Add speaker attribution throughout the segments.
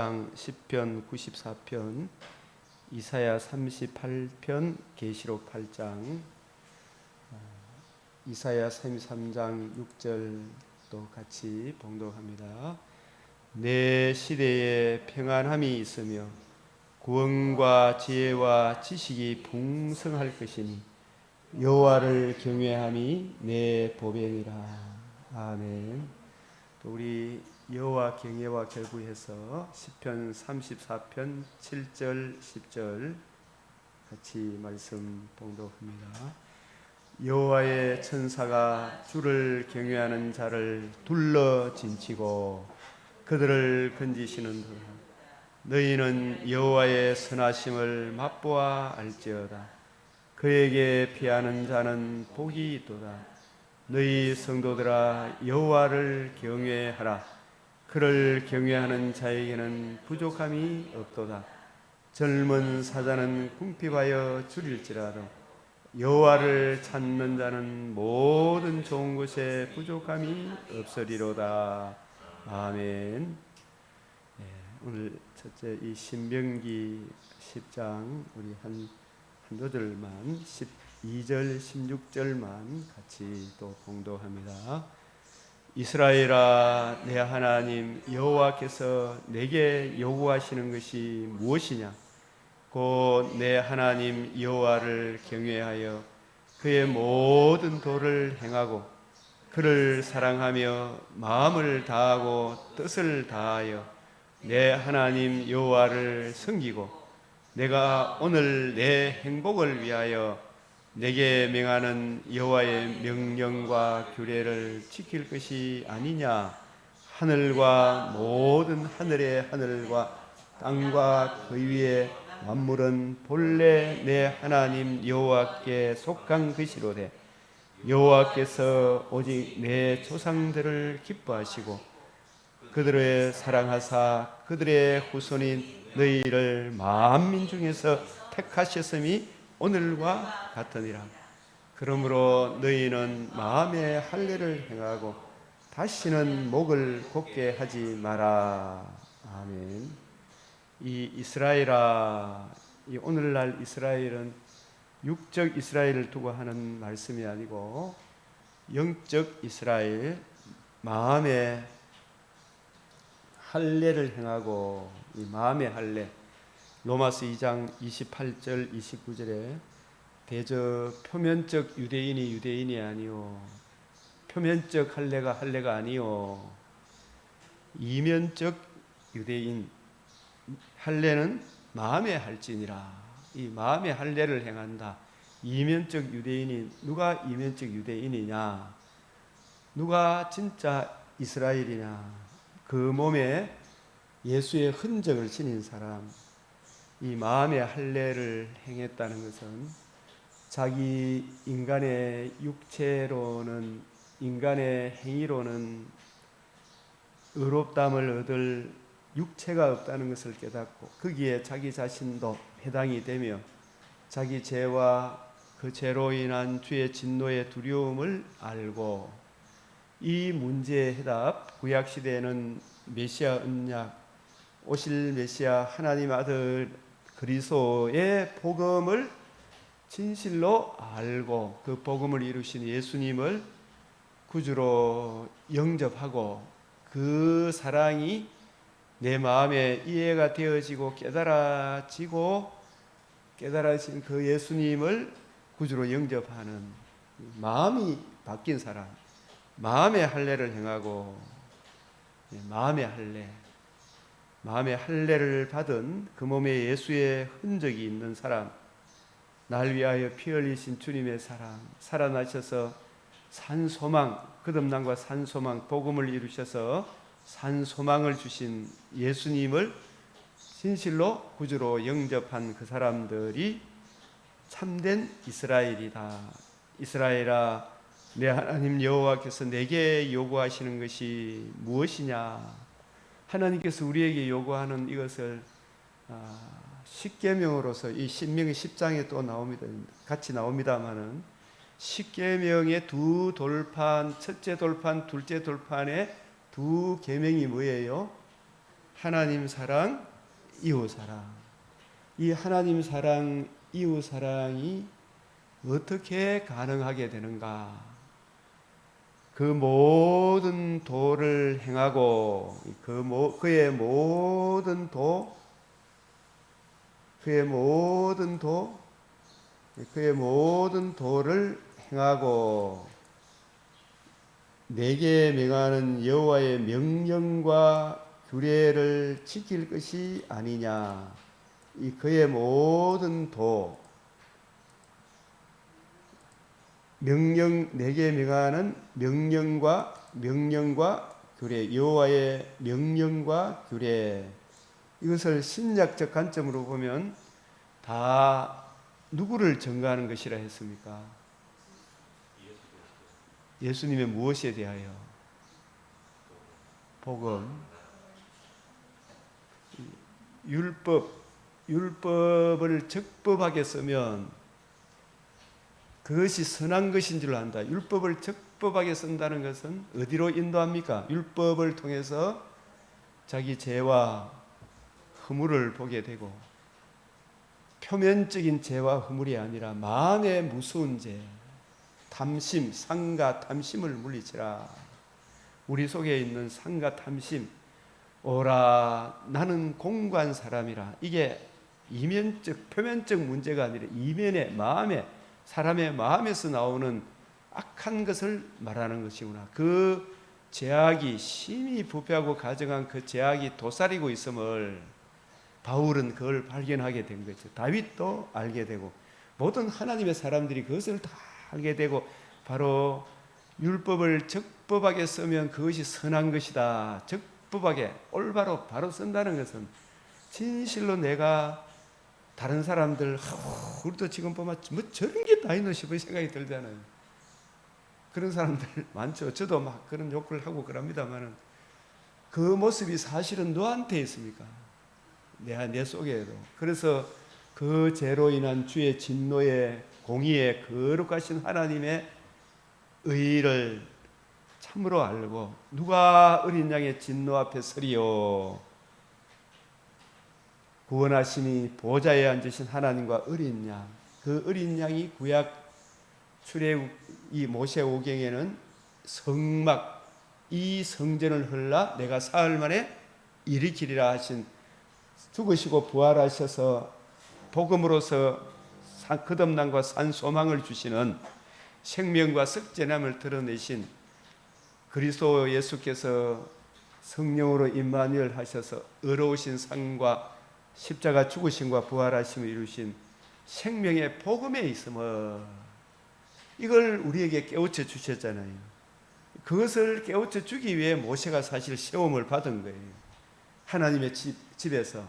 Speaker 1: 10편, 94편, 이사야 38편, 계시록 8장, 이사야 33장 6절도 같이 봉독합니다. 내 시대에 평안함이 있으며 구원과 지혜와 지식이 풍성할 것이니 여호와를 경외함이 내 보배니라. 아멘. 또 우리 여호와 경외와 결부해서 시편 34편 7절 10절 같이 말씀 봉독합니다. 여호와의 천사가 주를 경외하는 자를 둘러 진치고 그들을 건지시는도다. 너희는 여호와의 선하심을 맛보아 알지어다. 그에게 피하는 자는 복이 있도다. 너희 성도들아 여호와를 경외하라. 그를 경외하는 자에게는 부족함이 없도다. 젊은 사자는 궁핍하여 줄일지라도 여호와를 찾는 자는 모든 좋은 것에 부족함이 없으리로다. 아멘. 오늘 첫째 이 신명기 10장 우리 한두 절만 12절 16절만 같이 또 봉독합니다. 이스라엘아, 내 하나님 여호와께서 내게 요구하시는 것이 무엇이냐? 곧 내 하나님 여호와를 경외하여 그의 모든 도를 행하고 그를 사랑하며 마음을 다하고 뜻을 다하여 내 하나님 여호와를 섬기고 내가 오늘 내 행복을 위하여 내게 명하는 여호와의 명령과 규례를 지킬 것이 아니냐. 하늘과 모든 하늘의 하늘과 땅과 그 위에 만물은 본래 내 하나님 여호와께 속한 것이로되 여호와께서 오직 내 조상들을 기뻐하시고 그들을 사랑하사 그들의 후손인 너희를 만민 중에서 택하셨음이 오늘과 같으니라. 그러므로 너희는 마음의 할례를 행하고 다시는 목을 곧게 하지 마라. 아멘. 이 이스라엘아, 이 오늘날 이스라엘은 육적 이스라엘을 두고 하는 말씀이 아니고 영적 이스라엘, 마음의 할례를 행하고 이 마음의 할례. 로마서 2장 28절 29절에 대저 표면적 유대인이 유대인이 아니요 표면적 할례가 할례가 아니요 이면적 유대인 할례는 마음의 할지니라. 이 마음의 할례를 행한다. 이면적 유대인이 누가 이면적 유대인이냐? 누가 진짜 이스라엘이냐? 그 몸에 예수의 흔적을 지닌 사람. 이 마음의 할례를 행했다는 것은 자기 인간의 육체로는 인간의 행위로는 의롭다함을 얻을 육체가 없다는 것을 깨닫고 거기에 자기 자신도 해당이 되며 자기 죄와 그 죄로 인한 주의 진노의 두려움을 알고 이 문제의 해답 구약시대에는 메시아 언약 오실 메시아 하나님 아들 그리스도의 복음을 진실로 알고 그 복음을 이루신 예수님을 구주로 영접하고 그 사랑이 내 마음에 이해가 되어지고 깨달아진 그 예수님을 구주로 영접하는 마음이 바뀐 사람, 마음의 할례를 행하고 마음의 할례를 받은 그 몸에 예수의 흔적이 있는 사람, 날 위하여 피 흘리신 주님의 사랑, 살아나셔서 산소망, 거듭남과 산소망, 복음을 이루셔서 산소망을 주신 예수님을 진실로 구주로 영접한 그 사람들이 참된 이스라엘이다. 이스라엘아, 내 하나님 여호와께서 내게 요구하시는 것이 무엇이냐? 하나님께서 우리에게 요구하는 이것을 십계명으로서 이 신명기 10장에 또 나옵니다. 같이 나옵니다만은 십계명의 두 돌판, 첫째 돌판, 둘째 돌판의 두 계명이 뭐예요? 하나님 사랑, 이웃 사랑. 이 하나님 사랑, 이웃 사랑이 어떻게 가능하게 되는가? 그 모든 도를 행하고 그의 모든 도, 그의 모든 도를 행하고 내게 명하는 여호와의 명령과 규례를 지킬 것이 아니냐. 이 그의 모든 도, 내게 명하는 명령과 규례, 여호와의 명령과 규례. 이것을 신약적 관점으로 보면 다 누구를 증거하는 것이라 했습니까? 예수님의 무엇에 대하여? 복음. 율법을 적법하게 쓰면 그것이 선한 것인 줄 안다. 율법을 적법하게 쓴다는 것은 어디로 인도합니까? 율법을 통해서 자기 죄와 허물을 보게 되고, 표면적인 죄와 허물이 아니라 마음의 무서운 죄, 탐심, 상과 탐심을 물리치라. 우리 속에 있는 상과 탐심, 오라 나는 공고한 사람이라. 이게 이면적, 표면적 문제가 아니라 이면의 마음에, 사람의 마음에서 나오는 악한 것을 말하는 것이구나. 그 죄악이 심히 부패하고 가증한 그 죄악이 도사리고 있음을 바울은 그걸 발견하게 된 거죠. 다윗도 알게 되고 모든 하나님의 사람들이 그것을 다 알게 되고, 바로 율법을 적법하게 쓰면 그것이 선한 것이다. 적법하게 올바로 바로 쓴다는 것은 진실로 내가 다른 사람들, 우리도 지금 보면 뭐 저런 게 다 있나 싶은 생각이 들잖아요. 그런 사람들 많죠. 저도 막 그런 욕을 하고 그럽니다만은 그 모습이 사실은 누구한테 있습니까? 내 속에도. 그래서 그 죄로 인한 주의 진노의 공의에 거룩하신 하나님의 의를 참으로 알고, 누가 어린 양의 진노 앞에 서리요? 구원하심이 보좌에 앉으신 하나님과 어린 양. 그 어린 양이 구약 출애굽 이 모세 오경에는 성막, 이 성전을 헐라 내가 사흘 만에 일으키리라 하신, 죽으시고 부활하셔서 복음으로서 거듭남과 산 소망을 주시는, 생명과 썩전함을 드러내신 그리스도 예수께서 성령으로 임마누엘 하셔서 의로우신 상과 십자가 죽으심과 부활하심을 이루신 생명의 복음에 있음을, 이걸 우리에게 깨우쳐 주셨잖아요. 그것을 깨우쳐 주기 위해 모세가 사실 시험을 받은 거예요. 하나님의 집에서.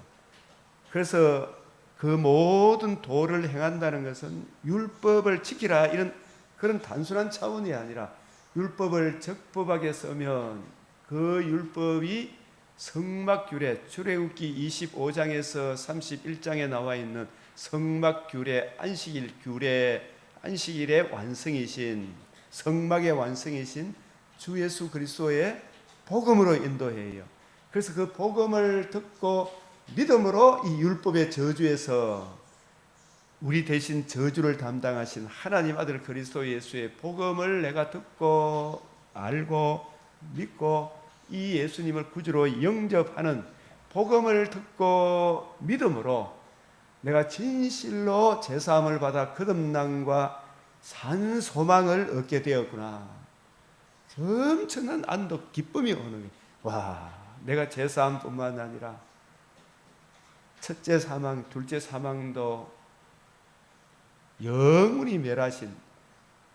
Speaker 1: 그래서 그 모든 도를 행한다는 것은 율법을 지키라, 이런 그런 단순한 차원이 아니라 율법을 적법하게 쓰면 그 율법이 성막규례, 출애굽기 25장에서 31장에 나와 있는 성막규례, 안식일 규례, 안식일의 완성이신, 성막의 완성이신 주 예수 그리스도의 복음으로 인도해요. 그래서 그 복음을 듣고 믿음으로 이 율법의 저주에서 우리 대신 저주를 담당하신 하나님 아들 그리스도 예수의 복음을 내가 듣고 알고 믿고 이 예수님을 구주로 영접하는, 복음을 듣고 믿음으로 내가 진실로 제사함을 받아 거듭남과 산 소망을 얻게 되었구나. 엄청난 안도, 기쁨이 오는 거예요. 와, 내가 제사함뿐만 아니라 첫째 사망, 둘째 사망도 영원히 멸하신,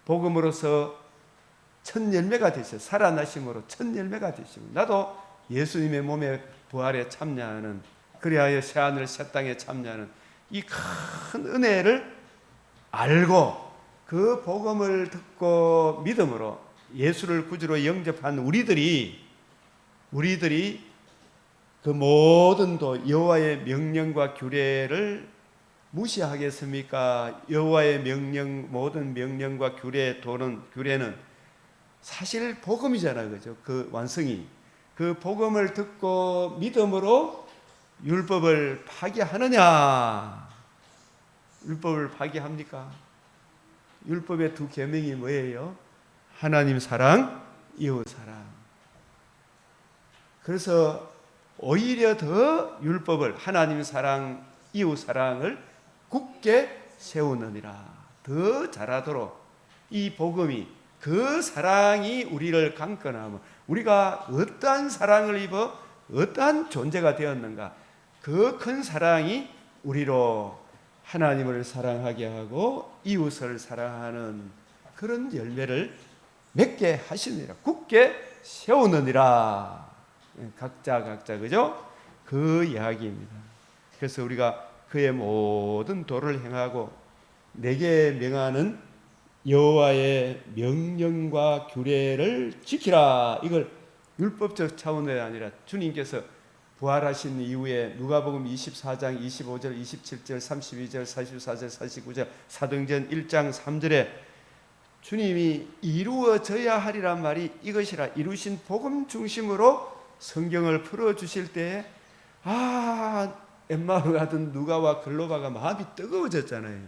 Speaker 1: 복음으로서 첫 열매가 되셔, 살아나심으로 첫 열매가 되시고, 나도 예수님의 몸의 부활에 참여하는, 그리하여 새하늘 새 땅에 참여하는 이 큰 은혜를 알고 그 복음을 듣고 믿음으로 예수를 구주로 영접한 우리들이 그 모든 도, 여호와의 명령과 규례를 무시하겠습니까? 여호와의 명령, 모든 명령과 규례는 사실 복음이잖아요, 그죠? 그 완성이 그 복음을 듣고 믿음으로 율법을 파기하느냐? 율법을 파기합니까? 율법의 두 계명이 뭐예요? 하나님 사랑, 이웃 사랑. 그래서 오히려 더 율법을, 하나님 사랑, 이웃 사랑을 굳게 세우느니라. 더 잘하도록 이 복음이, 그 사랑이 우리를 강건하면, 우리가 어떠한 사랑을 입어 어떠한 존재가 되었는가, 그 큰 사랑이 우리로 하나님을 사랑하게 하고 이웃을 사랑하는 그런 열매를 맺게 하시느니라. 굳게 세우느니라. 각자 그죠? 그 이야기입니다. 그래서 우리가 그의 모든 도를 행하고 내게 명하는 여호와의 명령과 규례를 지키라. 이걸 율법적 차원이 아니라 주님께서 부활하신 이후에 누가복음 24장 25절 27절 32절 44절 49절 사도행전 1장 3절에 주님이 이루어져야 하리란 말이 이것이라, 이루신 복음 중심으로 성경을 풀어주실 때에 엠마오 가던 누가와 글로바가 마음이 뜨거워졌잖아요.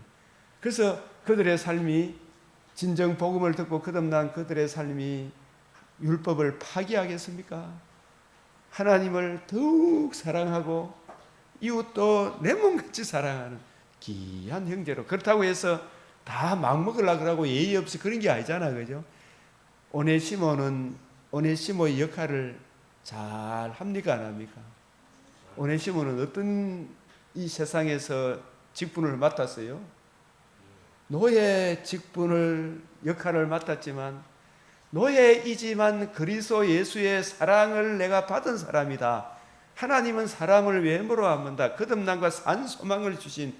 Speaker 1: 그래서 그들의 삶이, 진정 복음을 듣고 거듭난 그들의 삶이 율법을 파기하겠습니까? 하나님을 더욱 사랑하고 이웃도 내 몸같이 사랑하는 귀한 형제로. 그렇다고 해서 다 막 먹으려고 그러고 예의 없이 그런 게 아니잖아, 그죠? 오네시모의 역할을 잘 합니까, 안 합니까? 오네시모는 어떤 이 세상에서 직분을 맡았어요? 노예 직분을, 역할을 맡았지만, 노예이지만 그리스도 예수의 사랑을 내가 받은 사람이다. 하나님은 사람을 외모로 안 본다. 거듭남과 산 소망을 주신,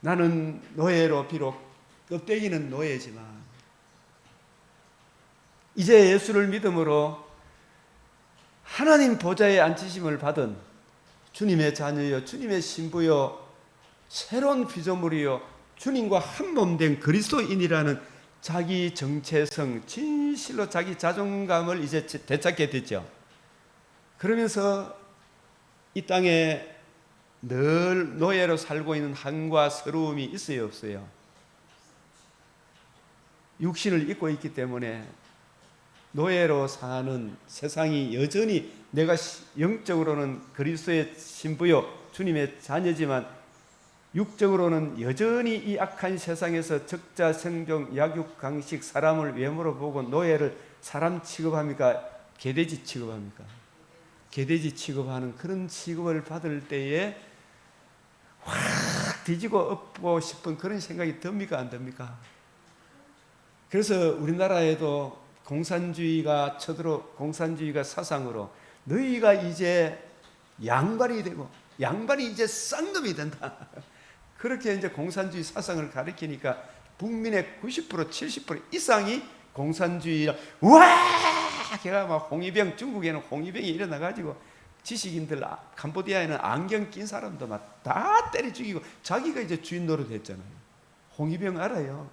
Speaker 1: 나는 노예로, 비록 껍데기는 노예지만 이제 예수를 믿음으로 하나님 보좌에 앉히심을 받은 주님의 자녀여, 주님의 신부여, 새로운 피조물이여, 주님과 한 몸 된 그리스도인이라는 자기 정체성, 진실로 자기 자존감을 이제 되찾게 됐죠. 그러면서 이 땅에 늘 노예로 살고 있는 한과 서러움이 있어요, 없어요? 육신을 입고 있기 때문에 노예로 사는 세상이 여전히, 내가 영적으로는 그리스도의 신부요 주님의 자녀지만 육적으로는 여전히 이 악한 세상에서 적자생존, 약육강식, 사람을 외모로 보고 노예를 사람 취급합니까? 개돼지 취급합니까? 개돼지 취급하는 그런 취급을 받을 때에 확 뒤지고 엎고 싶은 그런 생각이 듭니까, 안 듭니까? 그래서 우리나라에도 공산주의가 공산주의가 사상으로 너희가 이제 양반이 되고 양반이 이제 쌍놈이 된다. 그렇게 이제 공산주의 사상을 가리키니까 국민의 90% 70% 이상이 공산주의라, 와! 걔가 막 홍위병, 중국에는 홍위병이 일어나가지고 지식인들, 캄보디아에는 안경 낀 사람도 막 다 때려 죽이고 자기가 이제 주인 노릇 했잖아요. 홍위병 알아요?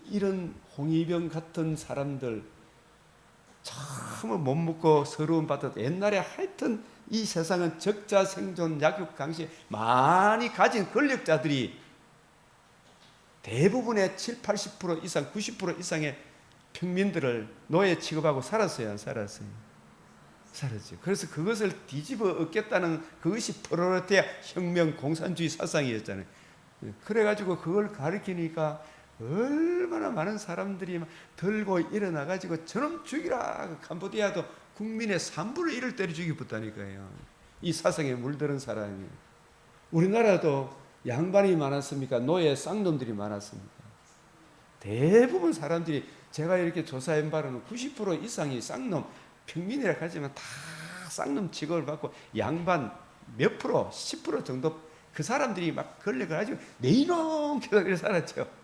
Speaker 1: 이런 홍위병 같은 사람들 참 못 먹고 서러움 받았다. 옛날에 하여튼 이 세상은 적자 생존, 약육 강식 많이 가진 권력자들이 대부분의 7, 80% 이상, 90% 이상의 평민들을 노예 취급하고 살았어요, 안 살았어요? 살았죠. 그래서 그것을 뒤집어 엎겠다는 그것이 프로레타리아 혁명 공산주의 사상이었잖아요. 그래가지고 그걸 가르치니까 얼마나 많은 사람들이 들고 일어나가지고 저놈 죽이라. 캄보디아도 국민의 3분의 1을 때려 죽이었다니까요. 이 사상에 물들은 사람이. 우리나라도 양반이 많았습니까? 노예 쌍놈들이 많았습니까? 대부분 사람들이, 제가 이렇게 조사한 바로는 90% 이상이 쌍놈, 평민이라 하지만 다 쌍놈 취급을 받고 양반 몇 프로, 10% 정도 그 사람들이 막 권력을 가지고 내 이놈 계속 살았죠.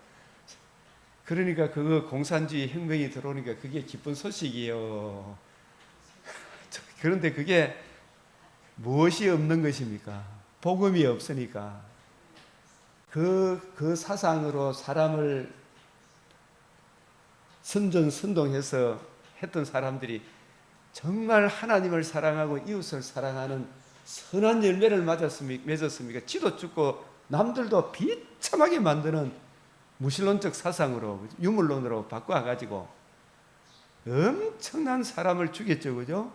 Speaker 1: 그러니까 그 공산주의 혁명이 들어오니까 그게 기쁜 소식이에요. 그런데 그게 무엇이 없는 것입니까? 복음이 없으니까. 그 사상으로 사람을 선전선동해서 했던 사람들이 정말 하나님을 사랑하고 이웃을 사랑하는 선한 열매를 맺었습니까? 지도 죽고 남들도 비참하게 만드는 무신론적 사상으로, 유물론으로 바꿔가지고 엄청난 사람을 죽였죠, 그죠?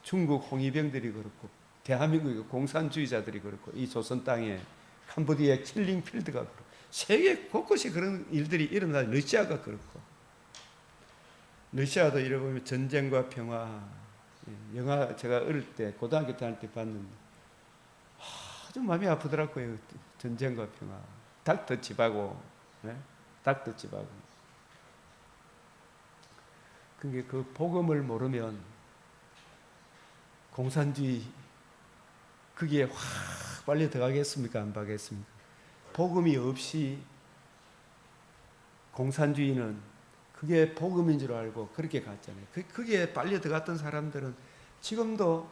Speaker 1: 중국 홍위병들이 그렇고, 대한민국의 공산주의자들이 그렇고, 이 조선 땅에 캄보디아 킬링 필드가 그렇고, 세계 곳곳이 그런 일들이 일어나. 러시아가 그렇고, 러시아도 이러보면 전쟁과 평화, 영화 제가 어릴 때 고등학교 다닐 때 봤는데 아주 마음이 아프더라고요. 전쟁과 평화, 닥터 집하고, 닥터 집하고. 그게 그 복음을 모르면 공산주의 거기에 확 빨리 들어가겠습니까? 안 가겠습니까? 복음이 없이 공산주의는 그게 복음인 줄 알고 그렇게 갔잖아요. 그게 빨리 들어갔던 사람들은 지금도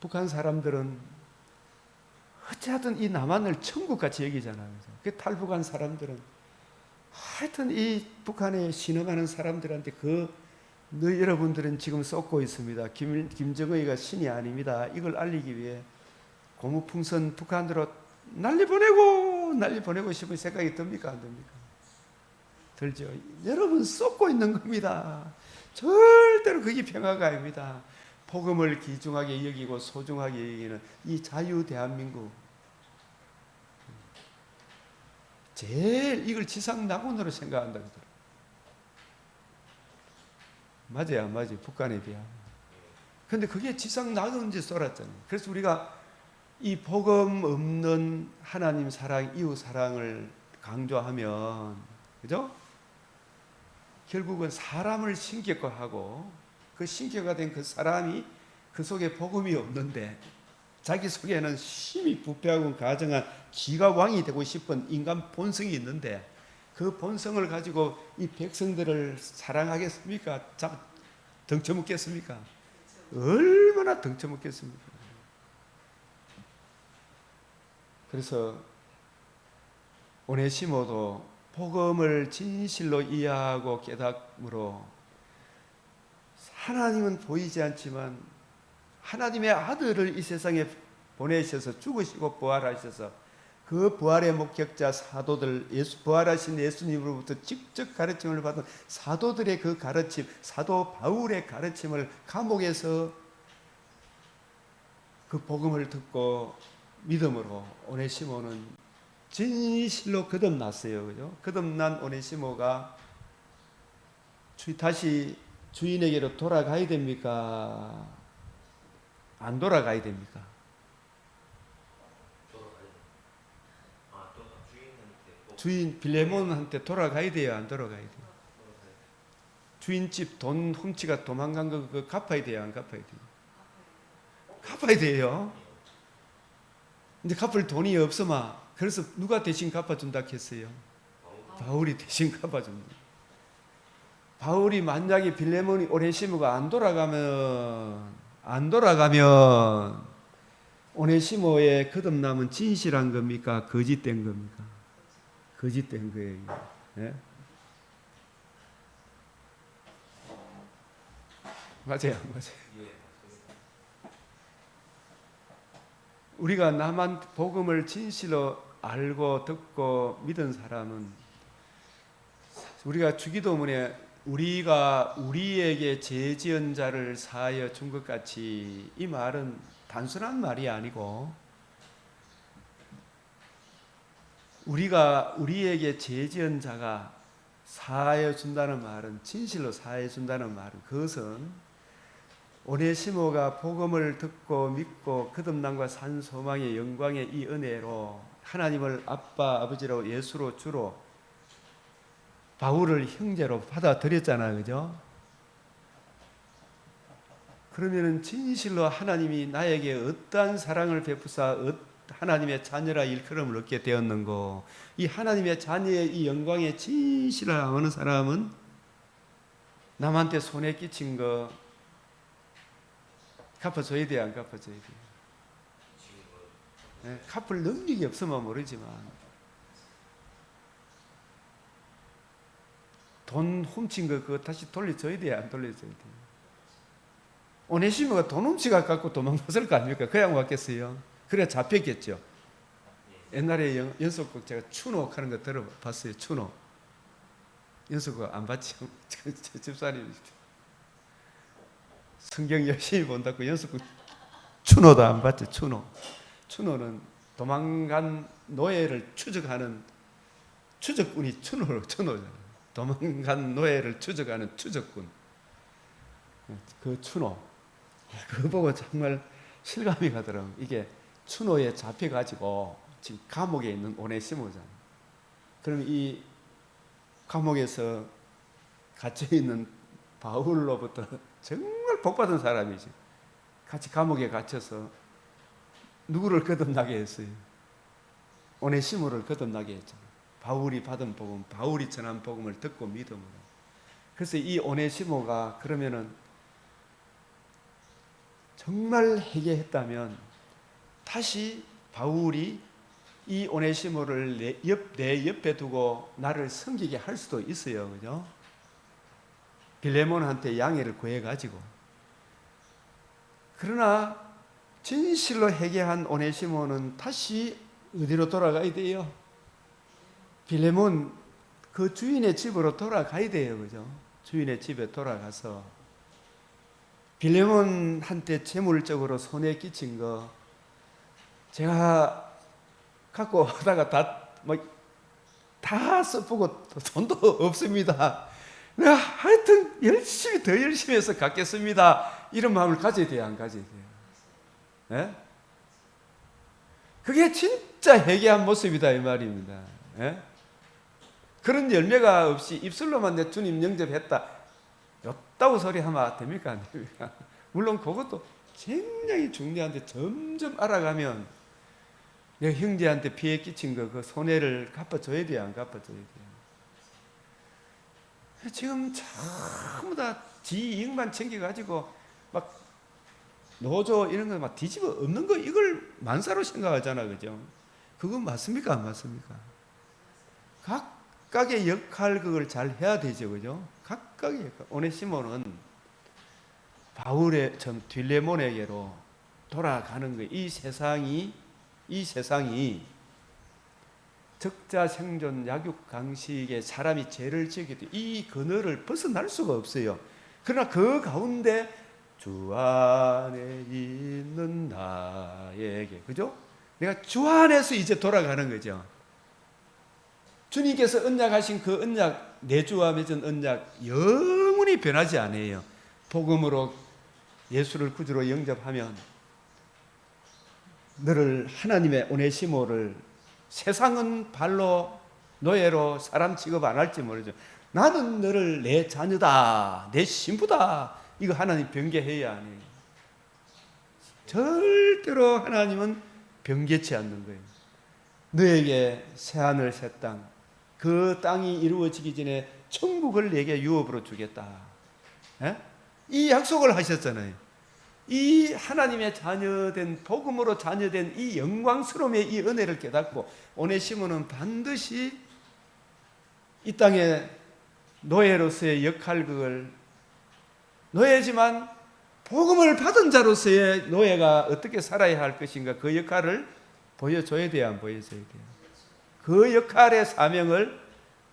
Speaker 1: 북한 사람들은 어찌하든 이 남한을 천국같이 여기잖아요. 그 탈북한 사람들은 하여튼 이 북한에 신음하는 사람들한테 여러분들은 지금 쏟고 있습니다. 김정의가 신이 아닙니다. 이걸 알리기 위해 고무풍선 북한으로 난리 보내고 싶은 생각이 듭니까? 안 듭니까? 들죠. 여러분 쏟고 있는 겁니다. 절대로 그게 평화가 아닙니다. 복음을 귀중하게 여기고 소중하게 여기는 이 자유 대한민국, 제일 이걸 지상 낙원으로 생각한다 그러더라고요. 맞아요, 안 맞아요? 북한에 비하면. 근데 그게 지상 낙원인지 쏠았잖아요. 그래서 우리가 이 복음 없는 하나님 사랑, 이웃 사랑을 강조하면, 그죠? 결국은 사람을 신격화하고 그 신격화 된 그 사람이 그 속에 복음이 없는데 자기 속에는 심히 부패하고 가정한 지가 왕이 되고 싶은 인간 본성이 있는데 그 본성을 가지고 이 백성들을 사랑하겠습니까? 덩쳐먹겠습니까? 얼마나 덩쳐먹겠습니까? 그래서 오네시모도 복음을 진실로 이해하고 깨닫므로 하나님은 보이지 않지만 하나님의 아들을 이 세상에 보내셔서 죽으시고 부활하셔서 그 부활의 목격자 사도들, 부활하신 예수님으로부터 직접 가르침을 받은 사도들의 그 가르침, 사도 바울의 가르침을 감옥에서 그 복음을 듣고 믿음으로 오네시모는 진실로 거듭났어요. 그죠? 거듭난 오네시모가 다시 주인에게로 돌아가야 됩니까? 안 돌아가야 됩니까? 주인 빌레몬한테 돌아가야 돼요? 안 돌아가야 돼요? 주인집 돈 훔치가 도망간 거 그거 갚아야 돼요? 안 갚아야 돼요? 갚아야 돼요. 근데 갚을 돈이 없어마. 그래서 누가 대신 갚아준다 했어요? 바울이 대신 갚아줍니다. 바울이 만약에 빌레몬이 오네시모가 안 돌아가면 오네시모의 거듭남은 진실한 겁니까? 거짓된 겁니까? 거짓된 거예요. 네? 맞아요. 우리가 남한 복음을 진실로 알고 듣고 믿은 사람은 우리가 주기도문에 우리가 우리에게 죄 지은 자를 사하여 준 것 같이, 이 말은 단순한 말이 아니고 우리가 우리에게 죄 지은 자가 사하여 준다는 말은, 진실로 사하여 준다는 말은, 그것은 오네시모가 복음을 듣고 믿고 거듭남과 산 소망의 영광의 이 은혜로 하나님을 아빠 아버지로 예수로 주로 바울을 형제로 받아들였잖아요. 그죠? 그러면은 진실로 하나님이 나에게 어떠한 사랑을 베푸사 하나님의 자녀라 일컬음을 얻게 되었는고, 이 하나님의 자녀의 이 영광의 진실을 아는 사람은 남한테 손해 끼친 거 갚아줘야 돼요? 안 갚아줘야 돼요? 네, 갚을 능력이 없으면 모르지만 돈 훔친 거 그거 다시 돌려줘야 돼요, 안 돌려줘야 돼요? 오네시모가 돈 훔치가 갖고 도망갔을 거 아닙니까? 그냥 왔겠어요? 그래 잡혔겠죠. 옛날에 연속극 제가 추노 하는 거 들어봤어요. 추노. 연속극 안 봤죠? 집사님 성경 열심히 본다고 연속극 추노도 안 봤죠. 추노는 도망간 노예를 추적하는 추적군이 추노잖아요. 도망간 노예를 추적하는 추적군. 그 추노. 그거 보고 정말 실감이 가더라고요. 이게 추노에 잡혀가지고 지금 감옥에 있는 오네시모잖아요. 그럼 이 감옥에서 갇혀있는 바울로부터 정말 복받은 사람이지. 같이 감옥에 갇혀서 누구를 거듭나게 했어요? 오네시모를 거듭나게 했잖아요. 바울이 받은 복음, 바울이 전한 복음을 듣고 믿음으로. 그래서 이 오네시모가 그러면은 정말 회개했다면 다시 바울이 이 오네시모를 내 옆에 두고 나를 섬기게 할 수도 있어요. 그죠? 빌레몬한테 양해를 구해가지고. 그러나 진실로 회개한 오네시모는 다시 어디로 돌아가야 돼요? 빌레몬 그 주인의 집으로 돌아가야 돼요. 그죠? 주인의 집에 돌아가서 빌레몬한테 재물적으로 손해 끼친 거 제가 갖고 오다가 다 써보고 돈도 없습니다. 내가 하여튼 더 열심히 해서 갚겠습니다. 이런 마음을 가져야 돼요, 안 가져야 돼요? 예? 그게 진짜 회개한 모습이다 이 말입니다. 예? 그런 열매가 없이 입술로만 내 주님 영접했다 였다고 소리하면 됩니까, 안 됩니까? 물론 그것도 굉장히 중요한데 점점 알아가면 내 형제한테 피해 끼친 그 손해를 갚아줘야 돼요, 안 갚아줘야 돼요? 지금 전부 다 지 이익만 챙겨가지고 막 노조 이런 거 막 뒤집어 엎는 거 이걸 만사로 생각하잖아, 그죠? 그건 맞습니까, 안 맞습니까? 각각의 역할 그걸 잘 해야 되죠, 그죠? 각각의 역할. 오네시모는 바울의 딜레몬에게로 돌아가는 거예요. 이 세상이 적자 생존 약육 강식에 사람이 죄를 지게 돼. 이 그늘을 벗어날 수가 없어요. 그러나 그 가운데 주 안에 있는 나에게, 그죠? 내가 주 안에서 이제 돌아가는 거죠. 주님께서 언약하신 그 언약, 내 주와 맺은 언약 영원히 변하지 않아요. 복음으로 예수를 구주로 영접하면 너를 하나님의 오네시모를 세상은 발로 노예로 사람 취급 안 할지 모르죠. 나는 너를 내 자녀다, 내 신부다. 이거 하나님 변개해야 하네요. 절대로 하나님은 변개치 않는 거예요. 너에게 새하늘 새 땅, 그 땅이 이루어지기 전에 천국을 내게 유업으로 주겠다. 에? 이 약속을 하셨잖아요. 이 하나님의 자녀된, 복음으로 자녀된 이 영광스러움의 이 은혜를 깨닫고 오네시모는 반드시 이 땅에 노예로서의 역할극을, 노예지만 복음을 받은 자로서의 노예가 어떻게 살아야 할 것인가, 그 역할을 보여줘야 돼요, 안 보여줘야 돼요? 그 역할의 사명을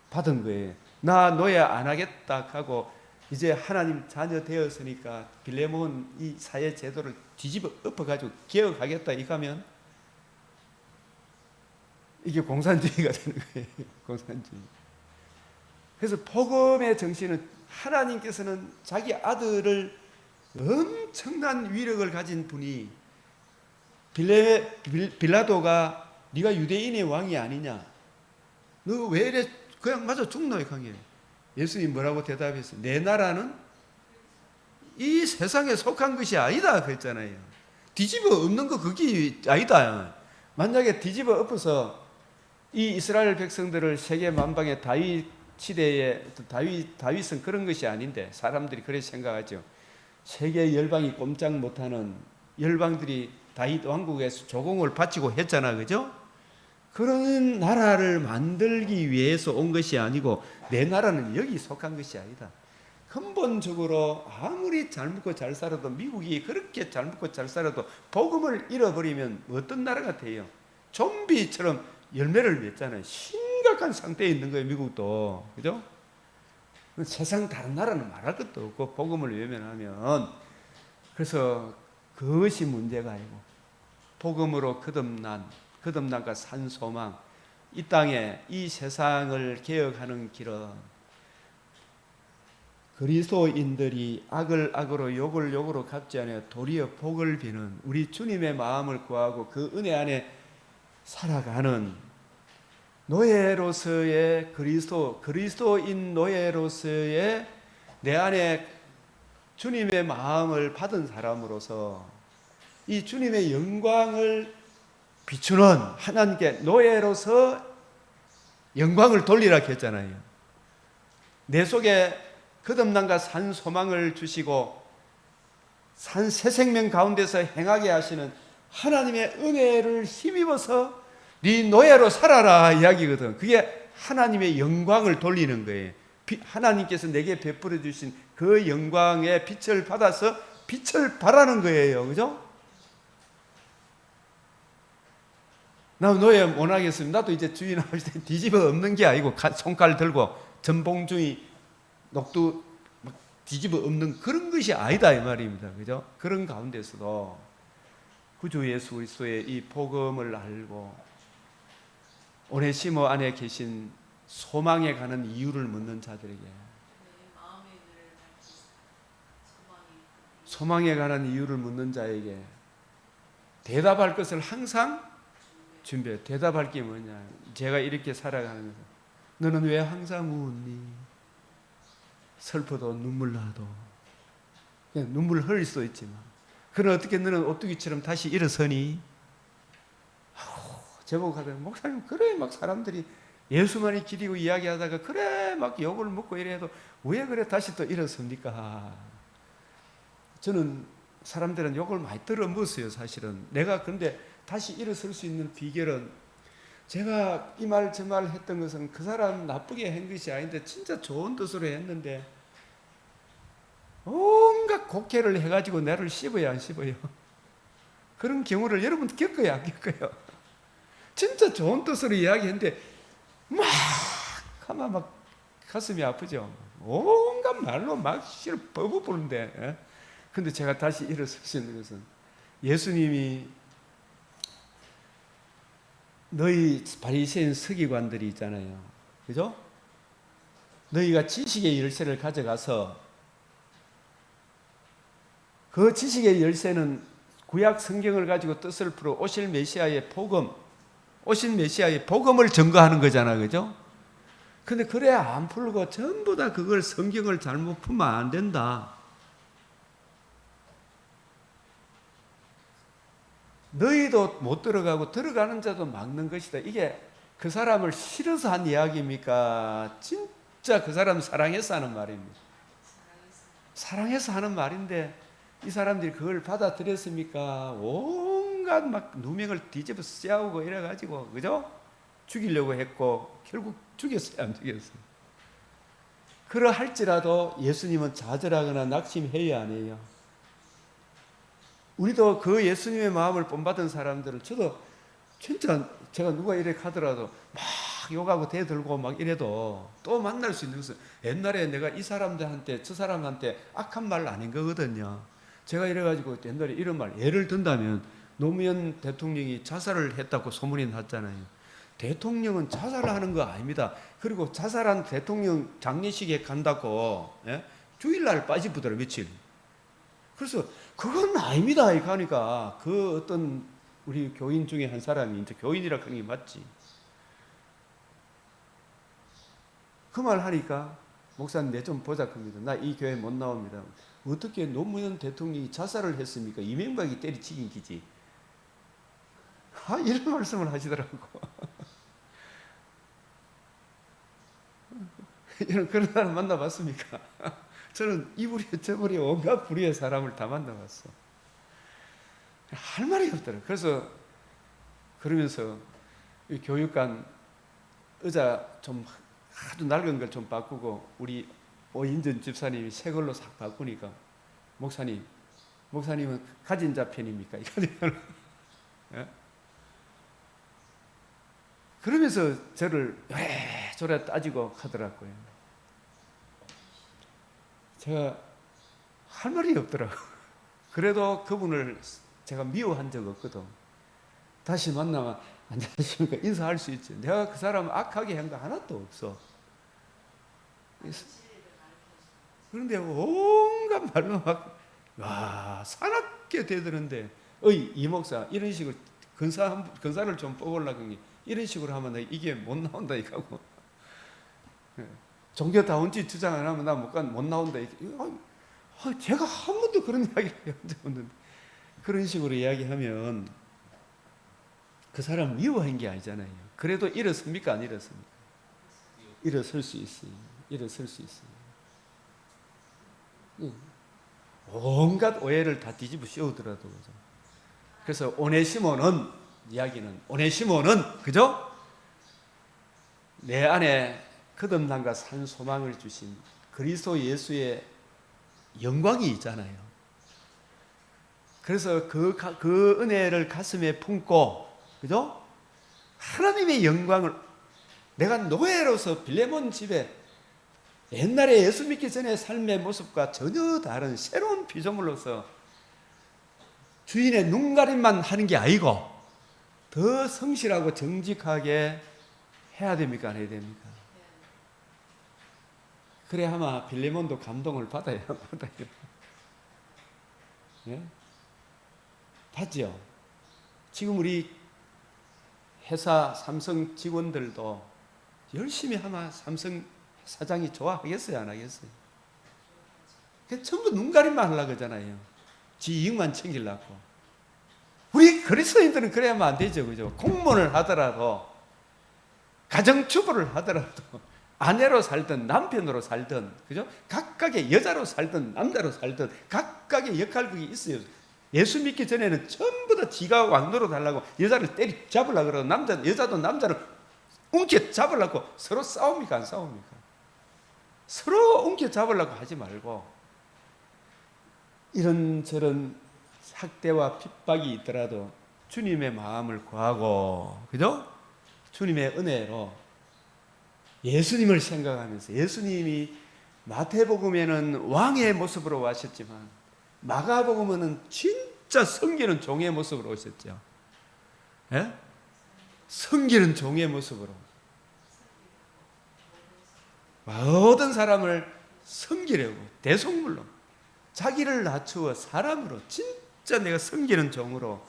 Speaker 1: 받은 거예요. 나 노예 안 하겠다 하고 이제 하나님 자녀 되었으니까 빌레몬 이 사회 제도를 뒤집어 엎어가지고 개혁하겠다 이거면 이게 공산주의가 되는 거예요. 공산주의. 그래서 복음의 정신은 하나님께서는 자기 아들을 엄청난 위력을 가진 분이 빌라도가 네가 유대인의 왕이 아니냐, 너 왜 이래 그냥 맞아 죽노 강해. 예수님 뭐라고 대답했어요? 내 나라는 이 세상에 속한 것이 아니다 그랬잖아요. 뒤집어 엎는 거 그게 아니다. 만약에 뒤집어 엎어서 이 이스라엘 백성들을 세계 만방의 다윗 시대에 다윗은 그런 것이 아닌데 사람들이 그렇게 생각하죠. 세계 열방이 꼼짝 못하는 열방들이 다윗 왕국에서 조공을 바치고 했잖아, 그죠? 그런 나라를 만들기 위해서 온 것이 아니고 내 나라는 여기 속한 것이 아니다. 근본적으로 아무리 잘 먹고 잘 살아도 미국이 그렇게 잘 먹고 잘 살아도 복음을 잃어버리면 어떤 나라가 돼요? 좀비처럼 열매를 맺잖아요. 심각한 상태에 있는 거예요, 미국도. 그죠? 세상 다른 나라는 말할 것도 없고 복음을 외면하면. 그래서 그것이 문제가 아니고 복음으로 거듭남과 산 소망, 이 땅에 이 세상을 개혁하는 길은 그리스도인들이 악을 악으로 욕을 욕으로 갚지 않아 도리어 복을 비는 우리 주님의 마음을 구하고 그 은혜 안에 살아가는 노예로서의 그리스도인 노예로서의 내 안에 주님의 마음을 받은 사람으로서 이 주님의 영광을 비추는 하나님께 노예로서 영광을 돌리라 했잖아요. 내 속에 거듭남과 산 소망을 주시고 산 새 생명 가운데서 행하게 하시는 하나님의 은혜를 힘입어서 네 노예로 살아라 이야기거든. 그게 하나님의 영광을 돌리는 거예요. 하나님께서 내게 베풀어 주신 그 영광의 빛을 받아서 빛을 발하는 거예요. 그죠? 나 노예 못 하겠습니다. 나도 이제 주인 나올 때 뒤집어 엎는 게 아니고 손칼 들고 전봉주의 녹두 뒤집어 엎는 그런 것이 아니다 이 말입니다. 그죠? 그런 가운데서도 구주 예수 그리스도의 이 복음을 알고 오네시모 안에 계신 소망에 가는 이유를 묻는 자들에게 소망에 관한 이유를 묻는 자에게 대답할 것을 항상 준비해. 대답할 게 뭐냐? 제가 이렇게 살아가면서 너는 왜 항상 웃니? 슬퍼도 눈물 나도 그냥 눈물 흘릴 수 있지만 그럼 어떻게 너는 오뚜기처럼 다시 일어서니? 제보고 하더니 목사님 그래 막 사람들이 예수만이 길이고 이야기하다가 그래 막 욕을 먹고 이래도 왜 그래 다시 또 일어섭니까? 저는 사람들은 욕을 많이 들어먹었어요. 사실은 내가 근데 다시 일어설 수 있는 비결은 제가 이 말 저 말 했던 것은 그 사람 나쁘게 한 것이 아닌데 진짜 좋은 뜻으로 했는데 온갖 곡해를 해가지고 나를 씹어야 안 씹어요? 그런 경우를 여러분 겪어야 안 겪어요? 진짜 좋은 뜻으로 이야기했는데 막 하면 막 가슴이 아프죠. 온갖 말로 막 싫어 버버 부는데 근데 제가 다시 일어설 수 있는 것은 예수님이 너희 바리새인 서기관들이 있잖아요. 그죠? 너희가 지식의 열쇠를 가져가서 그 지식의 열쇠는 구약 성경을 가지고 뜻을 풀어 오실 메시아의 복음을 증거하는 거잖아. 그죠? 근데 그래 안 풀고 전부 다 그걸 성경을 잘못 풀면 안 된다. 너희도 못 들어가고 들어가는 자도 막는 것이다. 이게 그 사람을 싫어서 한 이야기입니까? 진짜 그 사람 사랑해서 하는 말입니다. 사랑해서 하는 말인데 이 사람들이 그걸 받아들였습니까? 온갖 막 누명을 뒤집어 씌우고 이래가지고 그죠? 죽이려고 했고 결국 죽였어요, 안 죽였어요? 그러할지라도 예수님은 좌절하거나 낙심해야 안 해요. 우리도 그 예수님의 마음을 본받은 사람들은 저도 진짜 제가 누가 이래 가더라도 막 욕하고 대들고 막 이래도 또 만날 수 있는 것은 옛날에 내가 이 사람들한테 저 사람한테 악한 말 아닌 거거든요. 제가 이래가지고 옛날에 이런 말 예를 든다면 노무현 대통령이 자살을 했다고 소문이 났잖아요. 대통령은 자살하는 거 아닙니다. 그리고 자살한 대통령 장례식에 간다고 주일날 빠지부더라 며칠. 그래서 그건 아닙니다. 그러니까 그 어떤 우리 교인 중에 한 사람이 이제 교인이라 그런 게 맞지. 그 말 하니까 목사님 내 좀 보자 겁니다. 나 이 교회 못 나옵니다. 어떻게 노무현 대통령이 자살을 했습니까? 이명박이 때리치긴 기지. 이런 말씀을 하시더라고. 이런 그런 사람 만나봤습니까? 저는 이불이 저불이 온갖 불의의 사람을 다 만나봤어. 할 말이 없더라고요. 그래서 그러면서 이 교육관 의자 좀 아주 낡은 걸 좀 바꾸고 우리 오인전 집사님이 새 걸로 싹 바꾸니까 목사님은 가진 자 편입니까? 예? 그러면서 저를 요래저래 따지고 하더라고요. 제가 할 말이 없더라고요. 그래도 그분을 제가 미워한 적 없거든. 다시 만나면 안녕하십니까 인사할 수 있지. 내가 그 사람 악하게 한 거 하나도 없어. 그런데 온갖 말로 막 사납게 대드는데 이 목사 이런 식으로 근사를 좀 뽑으려고 이런 식으로 하면 이게 못 나온다 이거고. 종교다운지 주장 안 하면 나 못 나온다. 제가 한 번도 그런 이야기를 한 적 없는데 그런 식으로 이야기하면 그 사람 미워한 게 아니잖아요. 그래도 일어섭니까 안 일어섭니까? 일어설 수 있어요. 일어설 수 있어요. 온갖 오해를 다 뒤집어 씌우더라도 그죠? 그래서 오네시모는 그죠? 내 안에 거듭남과 산 소망을 주신 그리스도 예수의 영광이 있잖아요. 그래서 그 은혜를 가슴에 품고 그죠? 하나님의 영광을 내가 노예로서 빌레몬 집에 옛날에 예수 믿기 전에 삶의 모습과 전혀 다른 새로운 피조물로서 주인의 눈가림만 하는 게 아니고 더 성실하고 정직하게 해야 됩니까? 안 해야 됩니까? 그래 아마 빌레몬도 감동을 받아요. 예? 받죠? 지금 우리 회사 삼성 직원들도 열심히 아마 삼성 사장이 좋아하겠어요? 안 하겠어요? 전부 눈가림만 하려고 하잖아요. 지 이익만 챙기려고. 우리 그리스도인들은 그래야만 안 되죠. 그죠? 공무원을 하더라도, 가정주부를 하더라도, 아내로 살든 남편으로 살든, 그죠? 각각의 여자로 살든 남자로 살든 각각의 역할극이 있어요. 예수 믿기 전에는 전부 다 지가 왕노로 달라고 여자를 잡으려고 그러고 여자도 남자를 움켜 잡으려고 서로 싸웁니까? 안 싸웁니까? 서로 움켜 잡으려고 하지 말고 이런저런 학대와 핍박이 있더라도 주님의 마음을 구하고 그죠? 주님의 은혜로 예수님을 생각하면서 예수님이 마태복음에는 왕의 모습으로 와셨지만 마가복음에는 진짜 섬기는 종의 모습으로 오셨죠. 예? 섬기는 종의 모습으로 모든 사람을 섬기려고 대속물로 자기를 낮추어 사람으로 진짜 내가 섬기는 종으로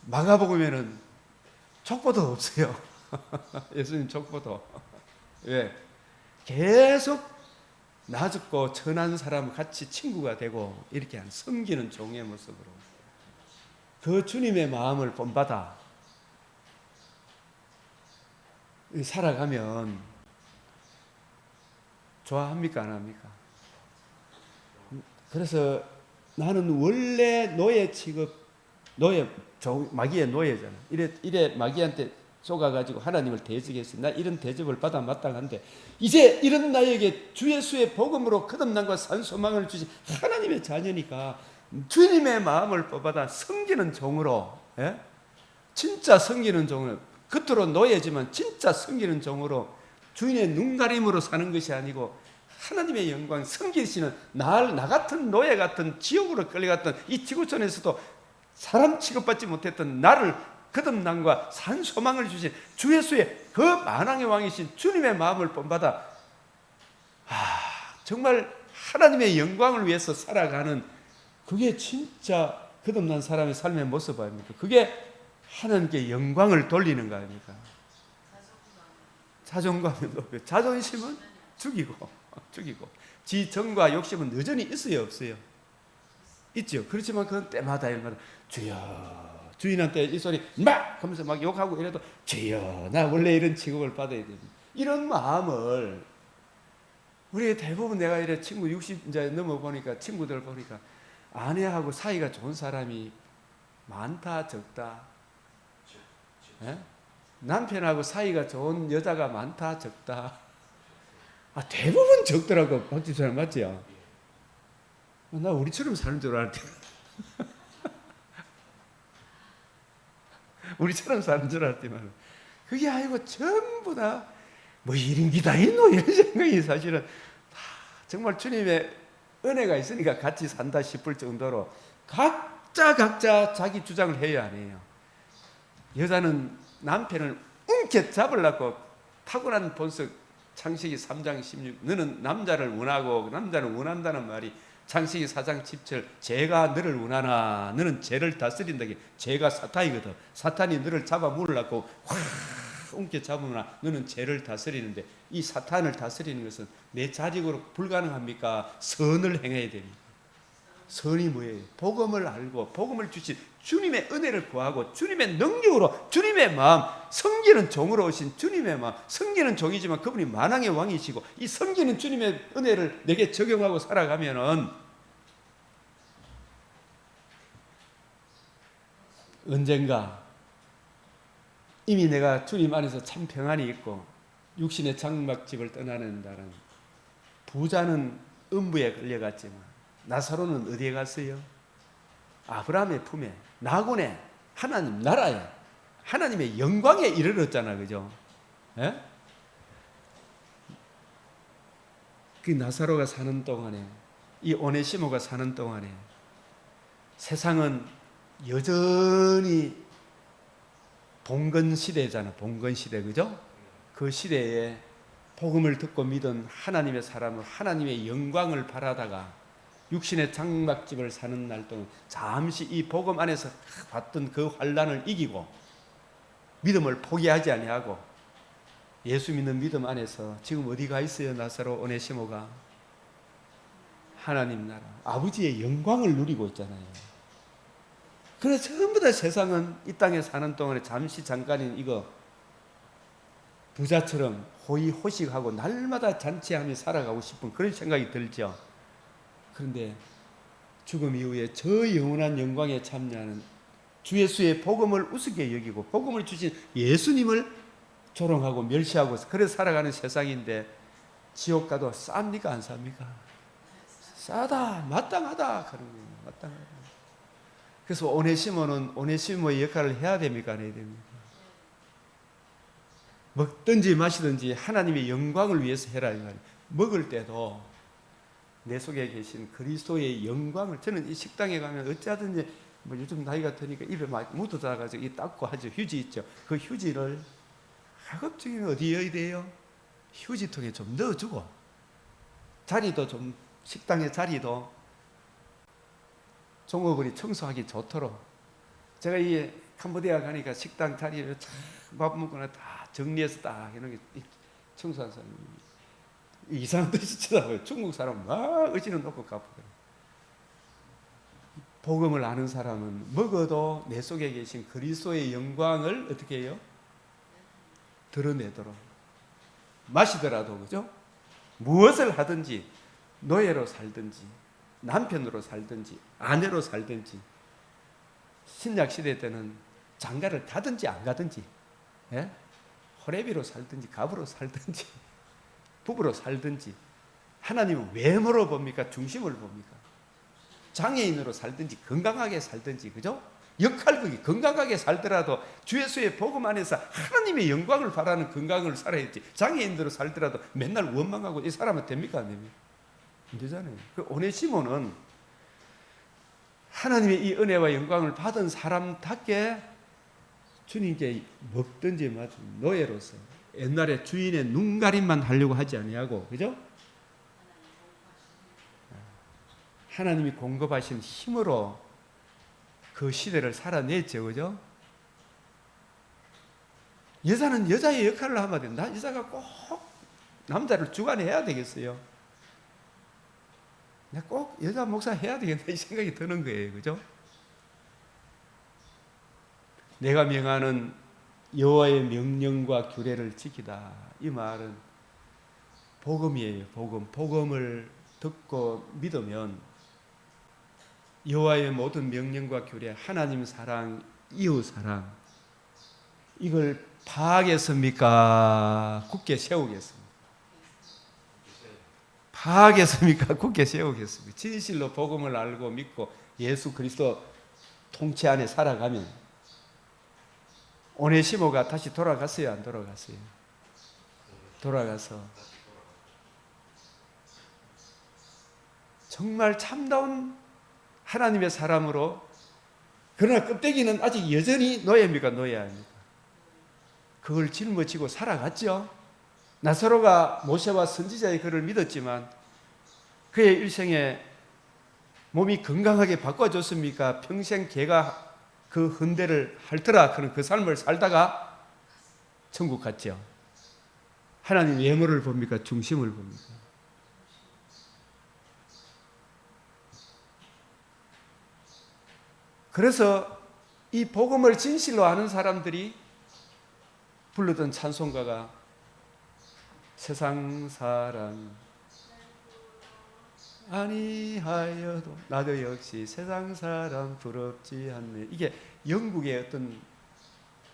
Speaker 1: 마가복음에는 족보도 없어요. 예수님 족보도. 왜? 계속 낮고 천한 사람 같이 친구가 되고 이렇게 한 섬기는 종의 모습으로 그 주님의 마음을 본받아 살아가면 좋아합니까? 안 합니까? 그래서 나는 원래 노예 취급, 마귀의 노예잖아. 이래 마귀한테 속아가지고 하나님을 대적했어요. 나 이런 대접을 받아 마땅한데 이제 이런 나에게 주 예수의 복음으로 거듭남과 산 소망을 주신 하나님의 자녀니까 주님의 마음을 뽑아다 섬기는 종으로, 예? 진짜 섬기는 종으로, 겉으로 노예지만 진짜 섬기는 종으로 주인의 눈가림으로 사는 것이 아니고 하나님의 영광 섬기시는 나 같은 노예 같은 지옥으로 끌려갔던 이 지구촌에서도 사람 취급받지 못했던 나를 거듭남과 산 소망을 주신 주 예수의 그 만왕의 왕이신 주님의 마음을 본받아 정말 하나님의 영광을 위해서 살아가는 그게 진짜 거듭난 사람의 삶의 모습 아닙니까? 그게 하나님께 영광을 돌리는 거 아닙니까? 자존감은 높여, 자존심은 죽이고 지 정과 욕심은 여전히 있어요, 없어요? 있죠. 그렇지만 그건 때마다 주여, 주인한테 이 소리 막 하면서 막 욕하고 이래도 주여, 나 원래 이런 취급을 받아야 됩니다. 이런 마음을 우리 대부분 내가 이래 친구 60 이제 넘어 보니까 친구들 보니까 아내하고 사이가 좋은 사람이 많다 적다? 예? 남편하고 사이가 좋은 여자가 많다 적다? 대부분 적더라고. 박집사님 맞지요? 나 우리처럼 사는 줄 알았대. 우리처럼 사는 줄 알았지만 그게 아니고 전부 다 뭐 이런 게 다 있노 이런 생각이 사실은 정말 주님의 은혜가 있으니까 같이 산다 싶을 정도로 각자 자기 주장을 해야 하네요. 여자는 남편을 움켜 잡으려고 타고난 본성 창세기 3장 16 너는 남자를 원하고 남자는 원한다는 말이 창세기 4장 17 죄가 너를 원하나 너는 죄를 다스린다. 죄가 사탄이거든. 사탄이 너를 잡아 물으려고 확 움켜 잡으나 너는 죄를 다스리는데 이 사탄을 다스리는 것은 내 자력으로 불가능합니까? 선을 행해야 됩니다. 선이 뭐예요? 복음을 알고 복음을 주신 주님의 은혜를 구하고 주님의 능력으로 주님의 마음, 섬기는 종으로 오신 주님의 마음, 섬기는 종이지만 그분이 만왕의 왕이시고 이 섬기는 주님의 은혜를 내게 적용하고 살아가면은 언젠가 이미 내가 주님 안에서 참 평안이 있고 육신의 장막집을 떠나는 날은 부자는 음부에 끌려갔지만 나사로는 어디에 갔어요? 아브라함의 품에, 나군에, 하나님 나라에, 하나님의 영광에 이르렀잖아, 그죠? 예? 그 나사로가 사는 동안에, 이 오네시모가 사는 동안에 세상은 여전히 봉건 시대잖아, 봉건 시대, 그죠? 그 시대에 복음을 듣고 믿은 하나님의 사람은 하나님의 영광을 바라다가 육신의 장막집을 사는 날 동안 잠시 이 복음 안에서 봤던 그 환난을 이기고 믿음을 포기하지 아니하고 예수 믿는 믿음 안에서 지금 어디 가 있어요? 나사로 오네시모가 하나님 나라 아버지의 영광을 누리고 있잖아요. 그래서 전부 다 세상은 이 땅에 사는 동안에 잠깐인 이거 부자처럼 호의호식하고 날마다 잔치하며 살아가고 싶은 그런 생각이 들죠. 그런데 죽음 이후에 저 영원한 영광에 참여하는 주 예수의 복음을 우습게 여기고 복음을 주신 예수님을 조롱하고 멸시하고 그래서 살아가는 세상인데 지옥 가도 쌉니까 안 쌉니까? 싸다 마땅하다 그런 거예요. 마땅하다. 그래서 오네시모는 오네시모의 역할을 해야 됩니까? 안 해야 됩니까? 먹든지 마시든지 하나님의 영광을 위해서 해라 이 말이에요. 먹을 때도 내 속에 계신 그리스도의 영광을 저는 이 식당에 가면 어찌하든지 뭐 요즘 나이가 드니까 입에 막 묻어다가지고 이 닦고 하죠. 휴지 있죠. 그 휴지를 가급적이면 어디에 넣어야 돼요? 휴지통에 좀 넣어주고 자리도 좀 식당의 자리도 종업원이 청소하기 좋도록 제가 이 캄보디아 가니까 식당 자리를 밥 먹거나 다 정리해서 딱 이런 게 청소한 사람이 이상한 뜻이 쳐다봐요. 중국 사람은 막 의지는 놓고 갚거든요. 복음을 아는 사람은 먹어도 내 속에 계신 그리스도의 영광을 어떻게 해요? 드러내도록 마시더라도 그죠? 무엇을 하든지 노예로 살든지 남편으로 살든지 아내로 살든지 신약 시대 때는 장가를 가든지 안 가든지 예? 호레비로 살든지 갑으로 살든지 부부로 살든지 하나님은 외모로 봅니까? 중심을 봅니까? 장애인으로 살든지 건강하게 살든지 그죠? 역할극이 건강하게 살더라도 주 예수의 복음 안에서 하나님의 영광을 바라는 건강을 살아야지 장애인으로 살더라도 맨날 원망하고 이 사람은 됩니까? 안 됩니까? 안 되잖아요. 그 오네시모는 하나님의 이 은혜와 영광을 받은 사람답게 주님께 먹든지 마든 노예로서 옛날에 주인의 눈가림만 하려고 하지 아니하고 그죠? 하나님이 공급하신 힘으로 그 시대를 살아냈죠. 그죠? 여자는 여자의 역할을 하면 된다. 여자가 꼭 남자를 주관해야 되겠어요. 내가 꼭 여자 목사 해야 되겠다 이 생각이 드는 거예요. 그죠? 내가 명하는 여호와의 명령과 규례를 지키다. 이 말은 복음이에요. 복음을 듣고 믿으면 여호와의 모든 명령과 규례, 하나님 사랑, 이웃 사랑 이걸 파하겠습니까? 굳게 세우겠습니까? 파하겠습니까? 굳게 세우겠습니까? 진실로 복음을 알고 믿고 예수 그리스도 통치 안에 살아가면 오네시모가 다시 돌아갔어요? 안 돌아갔어요? 돌아가서 정말 참다운 하나님의 사람으로, 그러나 껍데기는 아직 여전히 노예입니까? 노예 아닙니까? 그걸 짊어지고 살아갔죠. 나사로가 모세와 선지자의 글을 믿었지만 그의 일생에 몸이 건강하게 바꿔줬습니까? 평생 개가 그 흔대를 핥더라 그런 그 삶을 살다가 천국 갔죠. 하나님 외모를 봅니까? 중심을 봅니까? 그래서 이 복음을 진실로 아는 사람들이 부르던 찬송가가 세상 사람 아니하여도 나도 역시 세상 사람 부럽지 않네. 이게 영국의 어떤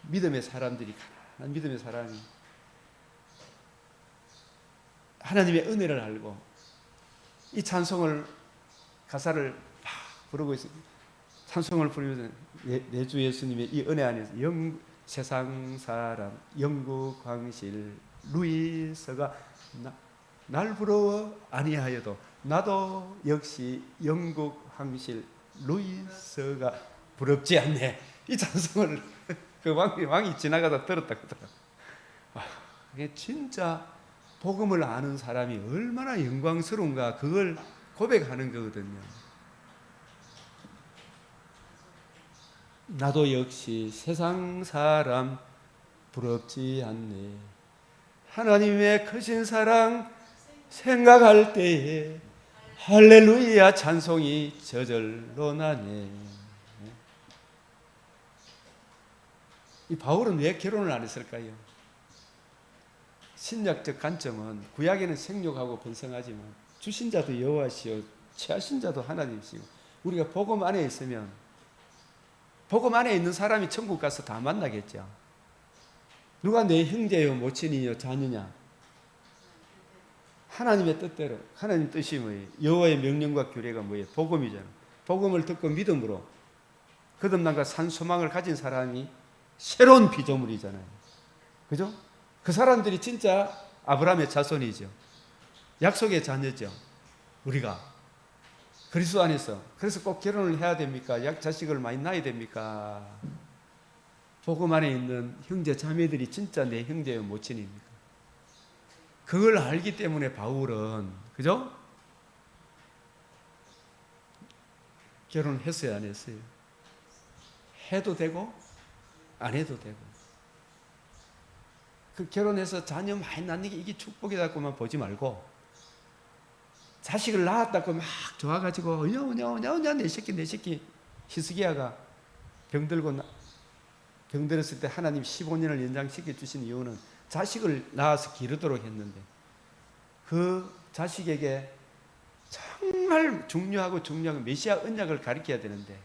Speaker 1: 믿음의 사람들이, 가난한 믿음의 사람이 하나님의 은혜를 알고 이 찬송을 가사를 막 부르고 있습니다. 찬송을 부르면서 내 주 예수님의 이 은혜 안에서 세상 사람 영국 황실 루이스가 날 부러워 아니하여도 나도 역시 영국 황실 루이스가 부럽지 않네. 이 찬송을 그 왕이 지나가다 들었다 그러더라고요. 이게 진짜 복음을 아는 사람이 얼마나 영광스러운가, 그걸 고백하는 거거든요. 나도 역시 세상 사람 부럽지 않네. 하나님의 크신 사랑 생각할 때에 할렐루야 찬송이 저절로 나네. 이 바울은 왜 결혼을 안 했을까요? 신약적 관점은 구약에는 생육하고 번성하지만 주신 자도 여호와시요 취하신 자도 하나님이시고, 우리가 복음 안에 있으면 복음 안에 있는 사람이 천국 가서 다 만나겠죠. 누가 내 형제요 모친이요 자녀냐? 하나님의 뜻대로. 하나님 뜻이 뭐예요? 여호와의 명령과 규례가 뭐예요? 복음이잖아. 복음을 듣고 믿음으로 거듭남과 산 소망을 가진 사람이 새로운 피조물이잖아요. 그죠? 그 사람들이 진짜 아브라함의 자손이죠. 약속의 자녀죠. 우리가 그리스도 안에서. 그래서 꼭 결혼을 해야 됩니까? 자식을 많이 낳아야 됩니까? 복음 안에 있는 형제 자매들이 진짜 내 형제요 모친입니까? 그걸 알기 때문에 바울은, 그죠? 결혼했어요, 안 했어요? 해도 되고 안 해도 되고. 그 결혼해서 자녀 많이 낳는 게 이게 축복이다고만 보지 말고, 자식을 낳았다고 막 좋아가지고 어냐 내 새끼 히스기야가 병들었을 때 하나님 15년을 연장시켜 주신 이유는 자식을 낳아서 기르도록 했는데, 그 자식에게 정말 중요한 메시아 언약을 가르쳐야 되는데,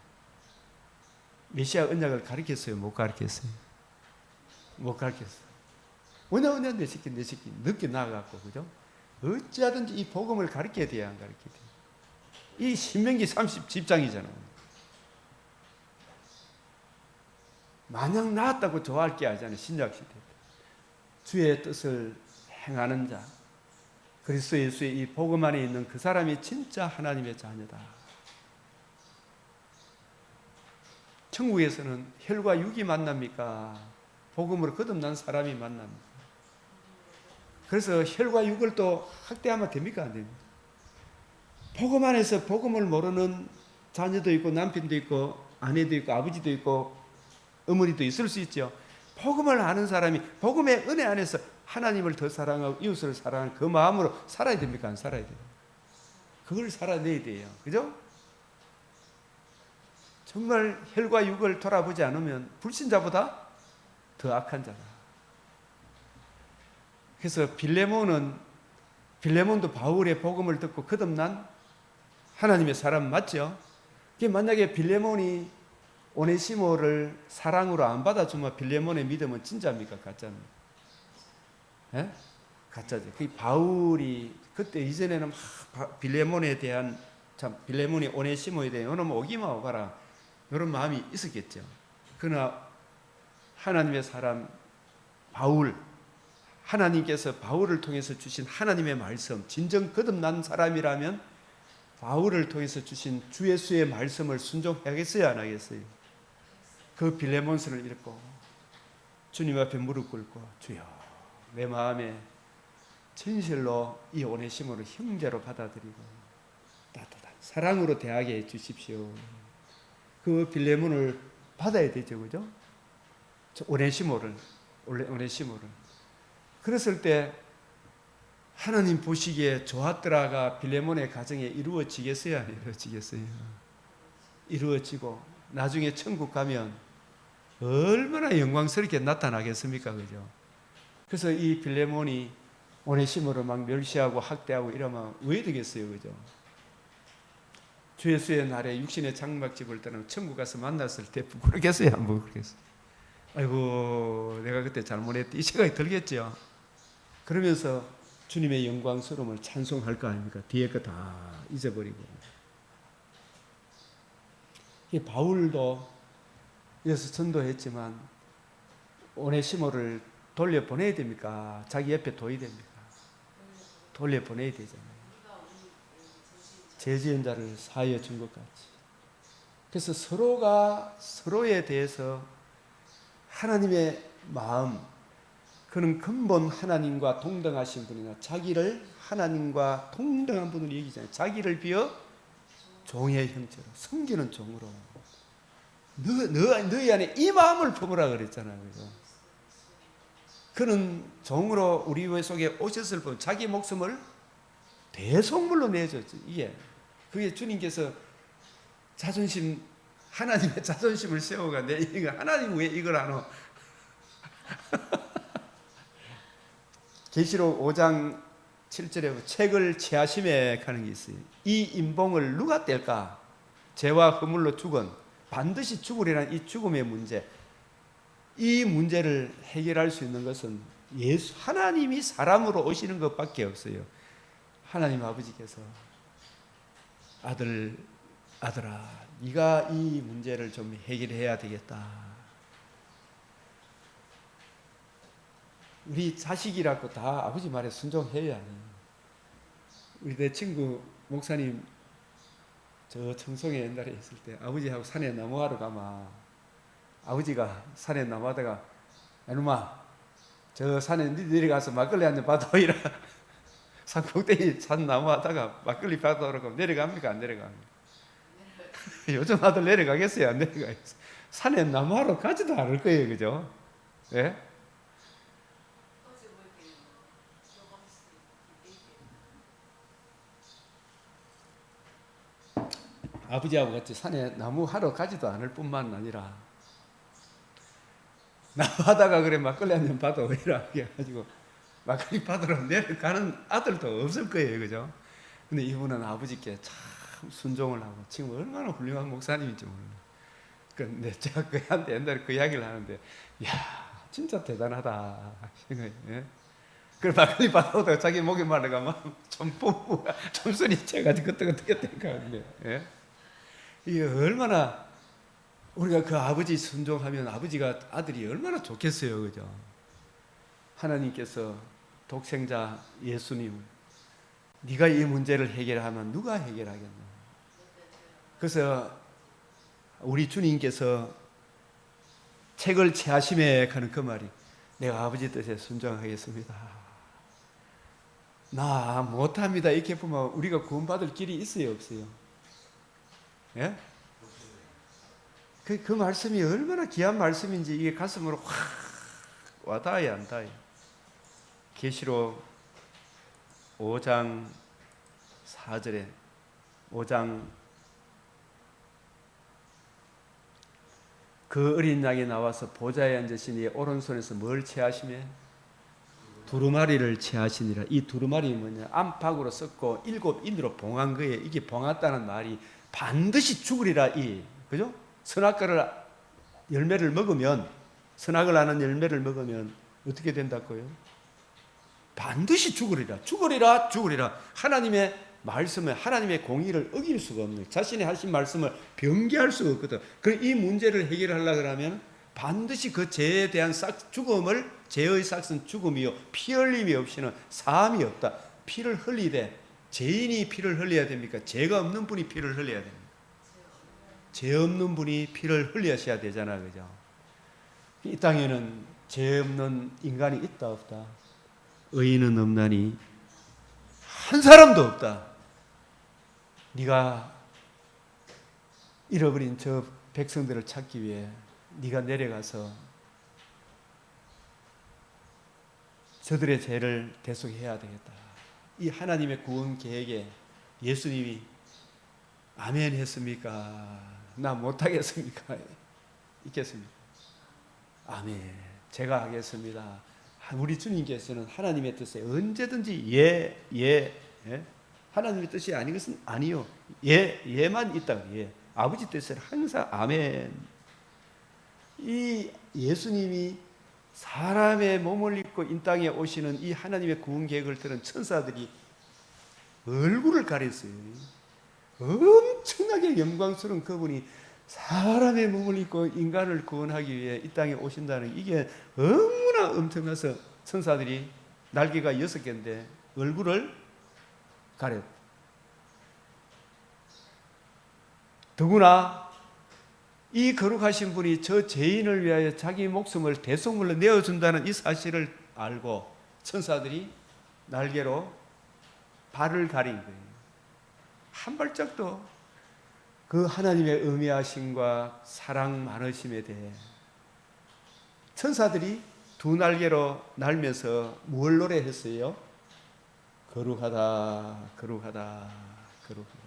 Speaker 1: 메시아 언약을 가르쳤어요? 못 가르쳤어요? 못 가르쳤어요. 어냐 내 새끼 늦게 나아갔고, 그죠? 어찌하든지 이 복음을 가르쳐야 돼야 안 가르쳐야 돼요. 이 신명기 30집장이잖아요. 마냥 나았다고 좋아할 게 아니잖아요. 신약시대 주의 뜻을 행하는 자, 그리스도 예수의 이 복음 안에 있는 그 사람이 진짜 하나님의 자녀다. 천국에서는 혈과 육이 만납니까? 복음으로 거듭난 사람이 만납니다. 그래서 혈과 육을 또 학대하면 됩니까? 안 됩니까? 복음 안에서 복음을 모르는 자녀도 있고 남편도 있고 아내도 있고 아버지도 있고 어머니도 있을 수 있죠. 복음을 아는 사람이 복음의 은혜 안에서 하나님을 더 사랑하고 이웃을 사랑하는 그 마음으로 살아야 됩니까? 안 살아야 돼요? 그걸 살아내야 돼요. 그죠? 정말 혈과 육을 돌아보지 않으면 불신자보다 더 악한 자다. 그래서 빌레몬도 바울의 복음을 듣고 거듭난 하나님의 사람 맞죠? 만약에 빌레몬이 오네시모를 사랑으로 안 받아주면 빌레몬의 믿음은 진짜입니까? 가짜입니까? 예? 가짜죠. 그 바울이 그때 이전에는 빌레몬에 대한 빌레몬이 오네시모에 대한 너는 오기만 오가라 이런 마음이 있었겠죠. 그러나 하나님의 사람 바울, 하나님께서 바울을 통해서 주신 하나님의 말씀, 진정 거듭난 사람이라면 바울을 통해서 주신 주 예수의 말씀을 순종하겠어요, 안 하겠어요? 그 빌레몬서를 읽고 주님 앞에 무릎 꿇고 주여 내 마음에 진실로 이 오네시모를 형제로 받아들이고 따뜻한 사랑으로 대하게 해 주십시오. 그 빌레몬을 받아야 되죠, 그죠? 오네시모를. 그랬을 때 하나님 보시기에 좋았더라가 빌레몬의 가정에 이루어지겠어요, 안 이루어지겠어요? 이루어지고 나중에 천국 가면 얼마나 영광스럽게 나타나겠습니까, 그죠? 그래서 이 빌레몬이 오네시모를 막 멸시하고 학대하고 이러면 왜 되겠어요, 그죠? 주 예수의 날에 육신의 장막집을 떠나면 천국 가서 만났을 때 부끄럽겠어요, 안 부끄럽겠어요? 아이고 내가 그때 잘못했다 이 생각이 들겠죠. 그러면서 주님의 영광스러움을 찬송할 거 아닙니까? 뒤에 거 다 잊어버리고. 이 바울도 예수 전도했지만 오네시모를 돌려보내야 됩니까? 자기 옆에 둬야 됩니까? 돌려보내야 되잖아요. 죄지은 자를 사하여 준 것 같이. 그래서 서로가 서로에 대해서 하나님의 마음, 그는 근본 하나님과 동등하신 분이나 자기를 하나님과 동등한 분으로 여기잖아요. 자기를 비어 종의 형체로 섬기는 종으로 너희 안에 이 마음을 품으라 그랬잖아요. 그래서 그는 종으로 우리 속에 오셨을 뿐 자기 목숨을 대속물로 내줬죠. 그게 주님께서 자존심, 하나님의 자존심을 세워가 내 이거 하나님 왜 이걸 하노? 계시록 5장 7절에 책을 취하심에 하는 게 있어요. 이 인봉을 누가 뗄까? 죄와 허물로 죽은 반드시 죽으리라는 이 죽음의 문제, 이 문제를 해결할 수 있는 것은 예수 하나님이 사람으로 오시는 것밖에 없어요. 하나님 아버지께서 아들아 네가 이 문제를 좀 해결해야 되겠다. 우리 자식이라고 다 아버지 말에 순종해야 해요. 우리 내 친구 목사님 저 청송에 옛날에 있을 때 아버지하고 산에 나무하러 가면 아버지가 산에 나무하다가 이놈아 저 산에 내려가서 막걸리 한잔 받아오이라. 산꼭대기 산 나무하다가 막걸리 받아오라고 내려갑니까 안 내려갑니까? 요즘 아들 내려가겠어요 안 내려가겠어요? 산에 나무하러 가지도 않을 거예요, 그죠? 예? 아버지하고 같이 산에 나무하러 가지도 않을 뿐만 아니라 나무하다가 그래 막걸리 한잔 받아오이라 해가지고 막걸리 받으러 내려가는 아들도 없을 거예요, 그죠? 근데 이분은 아버지께 참 순종을 하고 지금 얼마나 훌륭한 목사님인지 몰라요. 제가 그한테 옛날에 그 이야기를 하는데, 야 진짜 대단하다 생각이. 예? 그래 막걸리 받아오다가 자기 목이 말라가면 좀 손이 채가지고 그때그때 하는데, 예? 이게 얼마나 우리가 그 아버지 순종하면 아들이 얼마나 좋겠어요, 그죠? 하나님께서 독생자 예수님, 네가 이 문제를 해결하면 누가 해결하겠나? 그래서 우리 주님께서 책을 취하심에 하는 그 말이 내가 아버지 뜻에 순종하겠습니다. 나 못합니다. 이렇게 보면 우리가 구원받을 길이 있어요, 없어요? 예? 그 말씀이 얼마나 귀한 말씀인지 이게 가슴으로 확 와닿아야 안 닿아요. 계시록 5장 4절에 5장 그 어린 양이 나와서 보좌에 앉으시니 오른손에서 뭘 취하시며 두루마리를 취하시니라. 이 두루마리 뭐냐? 안팎으로 썩고 7인으로 봉한 거예요. 이게 봉했다는 말이 반드시 죽으리라. 그죠? 선악과를 열매를 먹으면, 선악을 아는 열매를 먹으면 어떻게 된다고요? 반드시 죽으리라. 죽으리라. 죽으리라. 하나님의 말씀을, 하나님의 공의를 어길 수가 없는, 자신이 하신 말씀을 변개할 수가 없거든. 이 문제를 해결하려고 하면 반드시 그 죄에 대한 죽음을, 죄의 삭은 죽음이요 피 흘림이 없이는 사함이 없다. 피를 흘리되, 죄인이 피를 흘려야 됩니까? 죄가 없는 분이 피를 흘려야 됩니다. 죄 없는 분이 피를 흘려셔야 되잖아, 그죠? 이 땅에는 죄 없는 인간이 있다 없다? 의인은 없나니 한 사람도 없다. 네가 잃어버린 저 백성들을 찾기 위해 네가 내려가서 저들의 죄를 대속해야 되겠다. 이 하나님의 구원 계획에 예수님이 아멘 했습니까? 나 못하겠습니까? 있겠습니까? 아멘. 제가 하겠습니다. 우리 주님께서는 하나님의 뜻에 언제든지 예. 하나님의 뜻이 아닌 것은 아니요. 예만 있다. 예. 아버지 뜻은 항상 아멘. 이 예수님이 사람의 몸을 입고 이 땅에 오시는 이 하나님의 구원 계획을 들은 천사들이 얼굴을 가렸어요. 엄청나게 영광스러운 그분이 사람의 몸을 입고 인간을 구원하기 위해 이 땅에 오신다는, 이게 너무나 엄청나서 천사들이, 날개가 6개인데 얼굴을 가렸다. 더구나 이 거룩하신 분이 저 죄인을 위하여 자기 목숨을 대속물로 내어준다는 이 사실을 알고 천사들이 날개로 발을 가린 거예요. 한 발짝도 그 하나님의 의미하심과 사랑 많으심에 대해 천사들이 두 날개로 날면서 뭘 노래했어요? 거룩하다, 거룩하다, 거룩하다.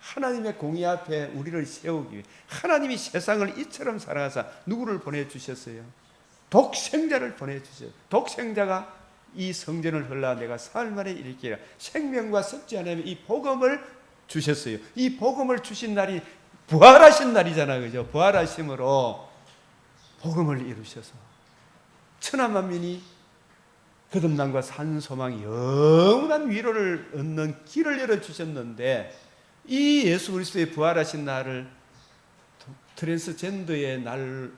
Speaker 1: 하나님의 공의 앞에 우리를 세우기 위해 하나님이 세상을 이처럼 사랑하사 누구를 보내주셨어요? 독생자를 보내주셨어요. 독생자가 이 성전을 흘러 내가 사흘 만에 일으키라, 생명과 썩지 않으면 이 복음을 주셨어요. 이 복음을 주신 날이 부활하신 날이잖아요, 그죠? 부활하심으로 복음을 이루셔서 천하 만민이 거듭남과 산 소망, 영원한 위로를 얻는 길을 열어주셨는데, 이 예수 그리스도의 부활하신 날을 트랜스젠더의 날,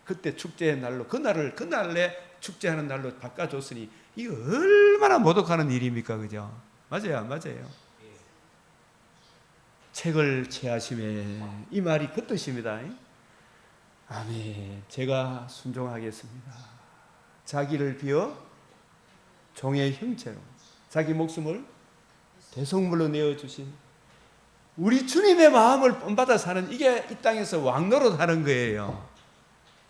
Speaker 1: 그때 축제의 날로, 그날에 축제하는 날로 바꿔줬으니 이거 얼마나 모독하는 일입니까, 그죠? 맞아요, 맞아요. 책을 취하심에, 이 말이 그 뜻입니다. 아멘. 제가 순종하겠습니다. 자기를 비워 종의 형체로 자기 목숨을 대속물로 내어주신 우리 주님의 마음을 본받아 사는, 이게 이 땅에서 왕노릇 하는 거예요.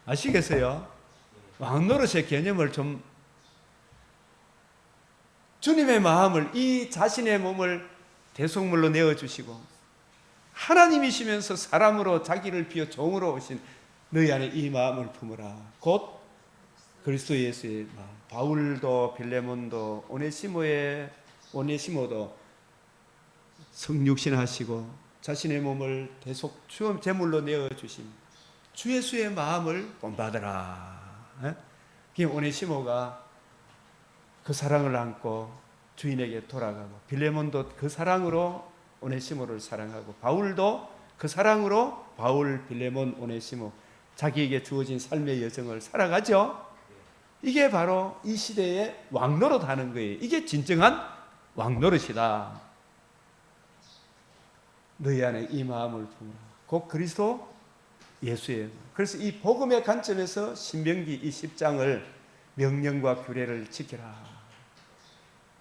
Speaker 1: 아시겠어요? 왕노릇의 개념을 좀, 주님의 마음을, 이 자신의 몸을 대속물로 내어주시고 하나님이시면서 사람으로 자기를 비워 종으로 오신 너희 안에 이 마음을 품으라. 곧 그리스도 예수의 마음. 바울도 빌레몬도 오네시모도 성육신하시고 자신의 몸을 대속 제물로 내어주신 주 예수의 마음을 본받으라. 오네시모가 그 사랑을 안고 주인에게 돌아가고, 빌레몬도 그 사랑으로 오네시모를 사랑하고, 바울도 그 사랑으로 바울, 빌레몬, 오네시모 자기에게 주어진 삶의 여정을 살아가죠. 이게 바로 이 시대의 왕노릇 하는 거예요. 이게 진정한 왕노릇이다. 너희 안에 이 마음을 품으라. 곧 그리스도 예수예요. 그래서 이 복음의 관점에서 신명기 이 10장을 명령과 규례를 지키라.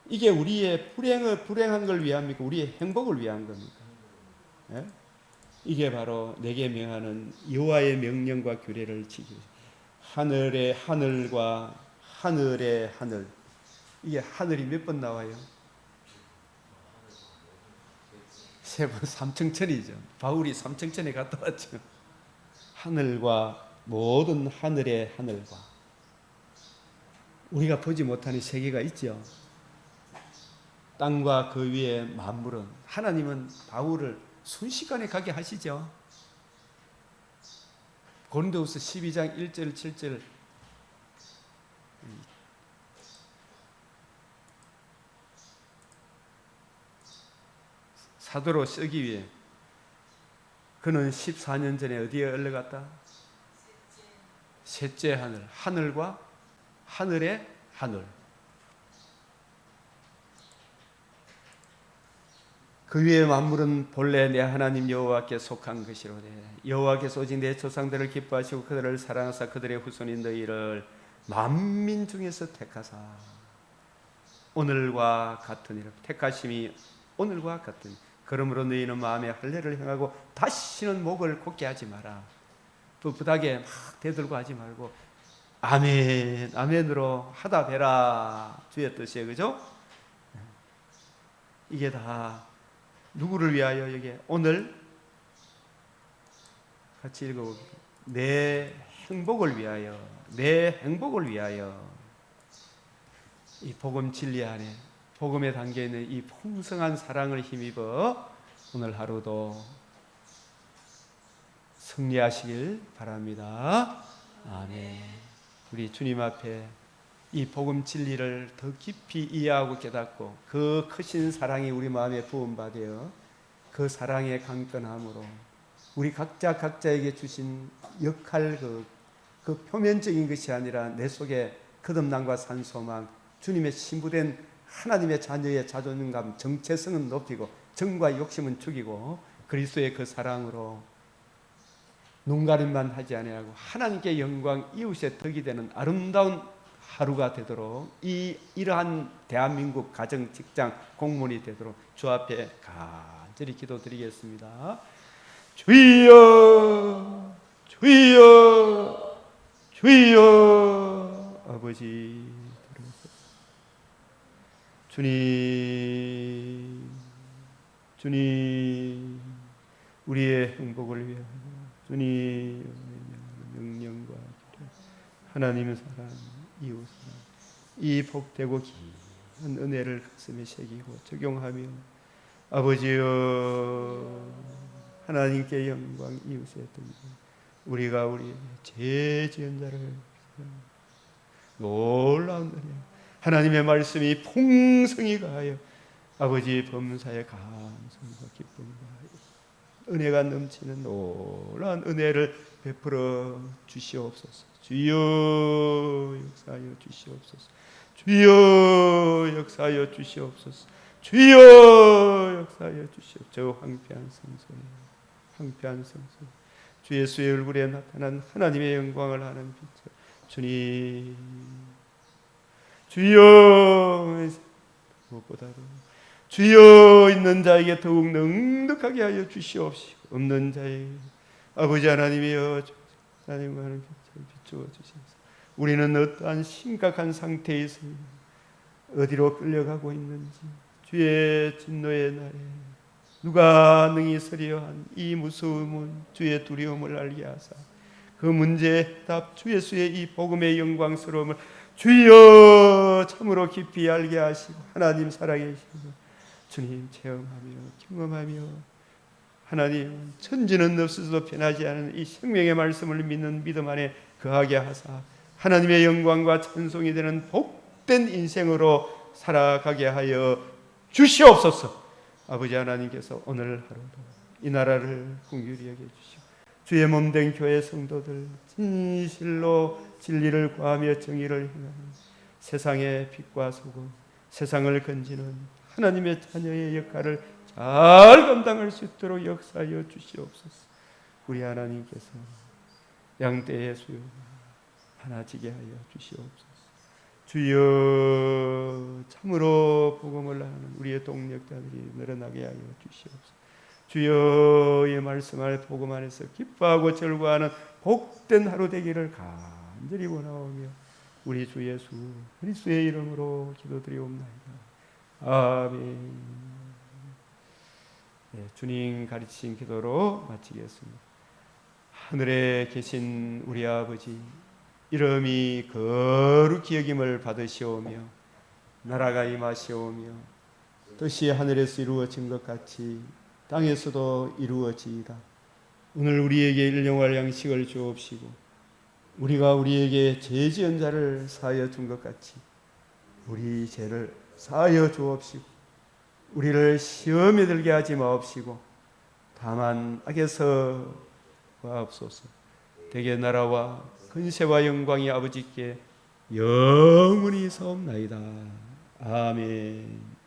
Speaker 1: 이게 우리의 불행한 걸 위함입니까? 우리의 행복을 위한 겁니까? 예? 이게 바로 내게 명하는 여호와의 명령과 규례를 지키라. 하늘의 하늘과 하늘의 하늘. 이게 하늘이 몇 번 나와요? 3번, 삼층천이죠. 바울이 삼층천에 갔다 왔죠. 하늘과 모든 하늘의 하늘과, 우리가 보지 못하는 세계가 있죠. 땅과 그 위에 만물은, 하나님은 바울을 순식간에 가게 하시죠. 고린도후서 12장 1절 7절 사도로 쓰기 위해 그는 14년 전에 어디에 올라갔다? 셋째 하늘, 하늘과 하늘의 하늘. 그 위에 만물은 본래 내 하나님 여호와께 속한 것이로되 여호와께서 오직 내 조상들을 기뻐하시고 그들을 사랑하사 그들의 후손인 너희를 만민 중에서 택하사 오늘과 같으니라. 택하심이 오늘과 같으니 그러므로 너희는 마음에 할례를 행하고 다시는 목을 곧게 하지 마라. 풋풋하게 막 대들고 하지 말고 아멘 아멘으로 하다 배라 주의 뜻이에요. 그죠? 이게 다 누구를 위하여? 이게 오늘 같이 읽어볼게요. 내 행복을 위하여, 내 행복을 위하여. 이 복음 진리 안에 복음에 담겨있는 이 풍성한 사랑을 힘입어 오늘 하루도 승리하시길 바랍니다. 아멘. 우리 주님 앞에 이 복음 진리를 더 깊이 이해하고 깨닫고 그 크신 사랑이 우리 마음에 부음받아 그 사랑의 강건함으로 우리 각자에게 주신 역할 그 표면적인 것이 아니라 내 속에 거듭남과 산소망, 주님의 신부된 하나님의 자녀의 자존감, 정체성은 높이고 정과 욕심은 죽이고 그리스도의 그 사랑으로 눈가림만 하지 아니하고 하나님께 영광, 이웃의 덕이 되는 아름다운 하루가 되도록 이러한 대한민국 가정, 직장, 공무원이 되도록 주 앞에 간절히 기도드리겠습니다. 주여, 주여, 주여. 아버지 주님, 주님, 우리의 행복을 위하여 주님 명령과 하나님의 사랑, 이웃 사랑, 이 복되고 긴 은혜를 가슴에 새기고 적용하며 아버지여 하나님께 영광, 이웃의 덕, 우리가 우리의 죄 지은 자를 놀라운 은혜, 하나님의 말씀이 풍성히 가하여 아버지 범사의 감성과 기쁨과 은혜가 넘치는 놀라운 은혜를 베풀어 주시옵소서. 주여 역사하여 주시옵소서. 주여 역사하여 주시옵소서. 주여 역사하여 주시옵소서. 저 황폐한 성소에 주 예수의 얼굴에 나타난 하나님의 영광을 하는 빛을 주님, 주여 무엇보다도 주여 있는 자에게 더욱 넉넉하게 하여 주시옵시고 없는 자에게 아버지 하나님이여 하나님과 하는 빛을 비추어 주시옵소서. 우리는 어떠한 심각한 상태에 있으며 어디로 끌려가고 있는지 주의 진노의 날에 누가 능히 서려 한 이 무서움은 주의 두려움을 알게 하사 그 문제의 답 주 예수의 이 복음의 영광스러움을 주여 참으로 깊이 알게 하시고 하나님 살아계시고 주님 체험하며 경험하며 하나님 천지는 없어도 변하지 않은 이 생명의 말씀을 믿는 믿음 안에 거하게 하사 하나님의 영광과 찬송이 되는 복된 인생으로 살아가게 하여 주시옵소서. 아버지 하나님께서 오늘 하루도 이 나라를 긍휼히 여겨주시고 주의 몸된 교회 성도들 진실로 진리를 구하며 정의를 행하는 세상의 빛과 소금, 세상을 건지는 하나님의 자녀의 역할을 잘 감당할 수 있도록 역사하여 주시옵소서. 우리 하나님께서 양떼의 수요 하나지게 하여 주시옵소서. 주여 참으로 복음을 하는 우리의 동력자들이 늘어나게 하여 주시옵소서. 주여의 말씀을 복음 안에서 기뻐하고 절구하는 복된 하루 되기를 간절히 원하오며 우리 주 예수 그리스도의 이름으로 기도드리옵나이다. 아멘. 네, 주님 가르치신 기도로 마치겠습니다. 하늘에 계신 우리 아버지, 이름이 거룩히 여김을 받으시오며 나라가 임하시오며 뜻이 하늘에서 이루어진 것 같이 땅에서도 이루어지이다. 오늘 우리에게 일용할 양식을 주옵시고 우리가 우리에게 죄 지은 자를 사하여 준 것 같이 우리 죄를 사하여 주옵시고 우리를 시험에 들게 하지 마옵시고 다만 악에서 구하옵소서. 대개 나라와 근세와 영광이 아버지께 영원히 사옵나이다. 아멘.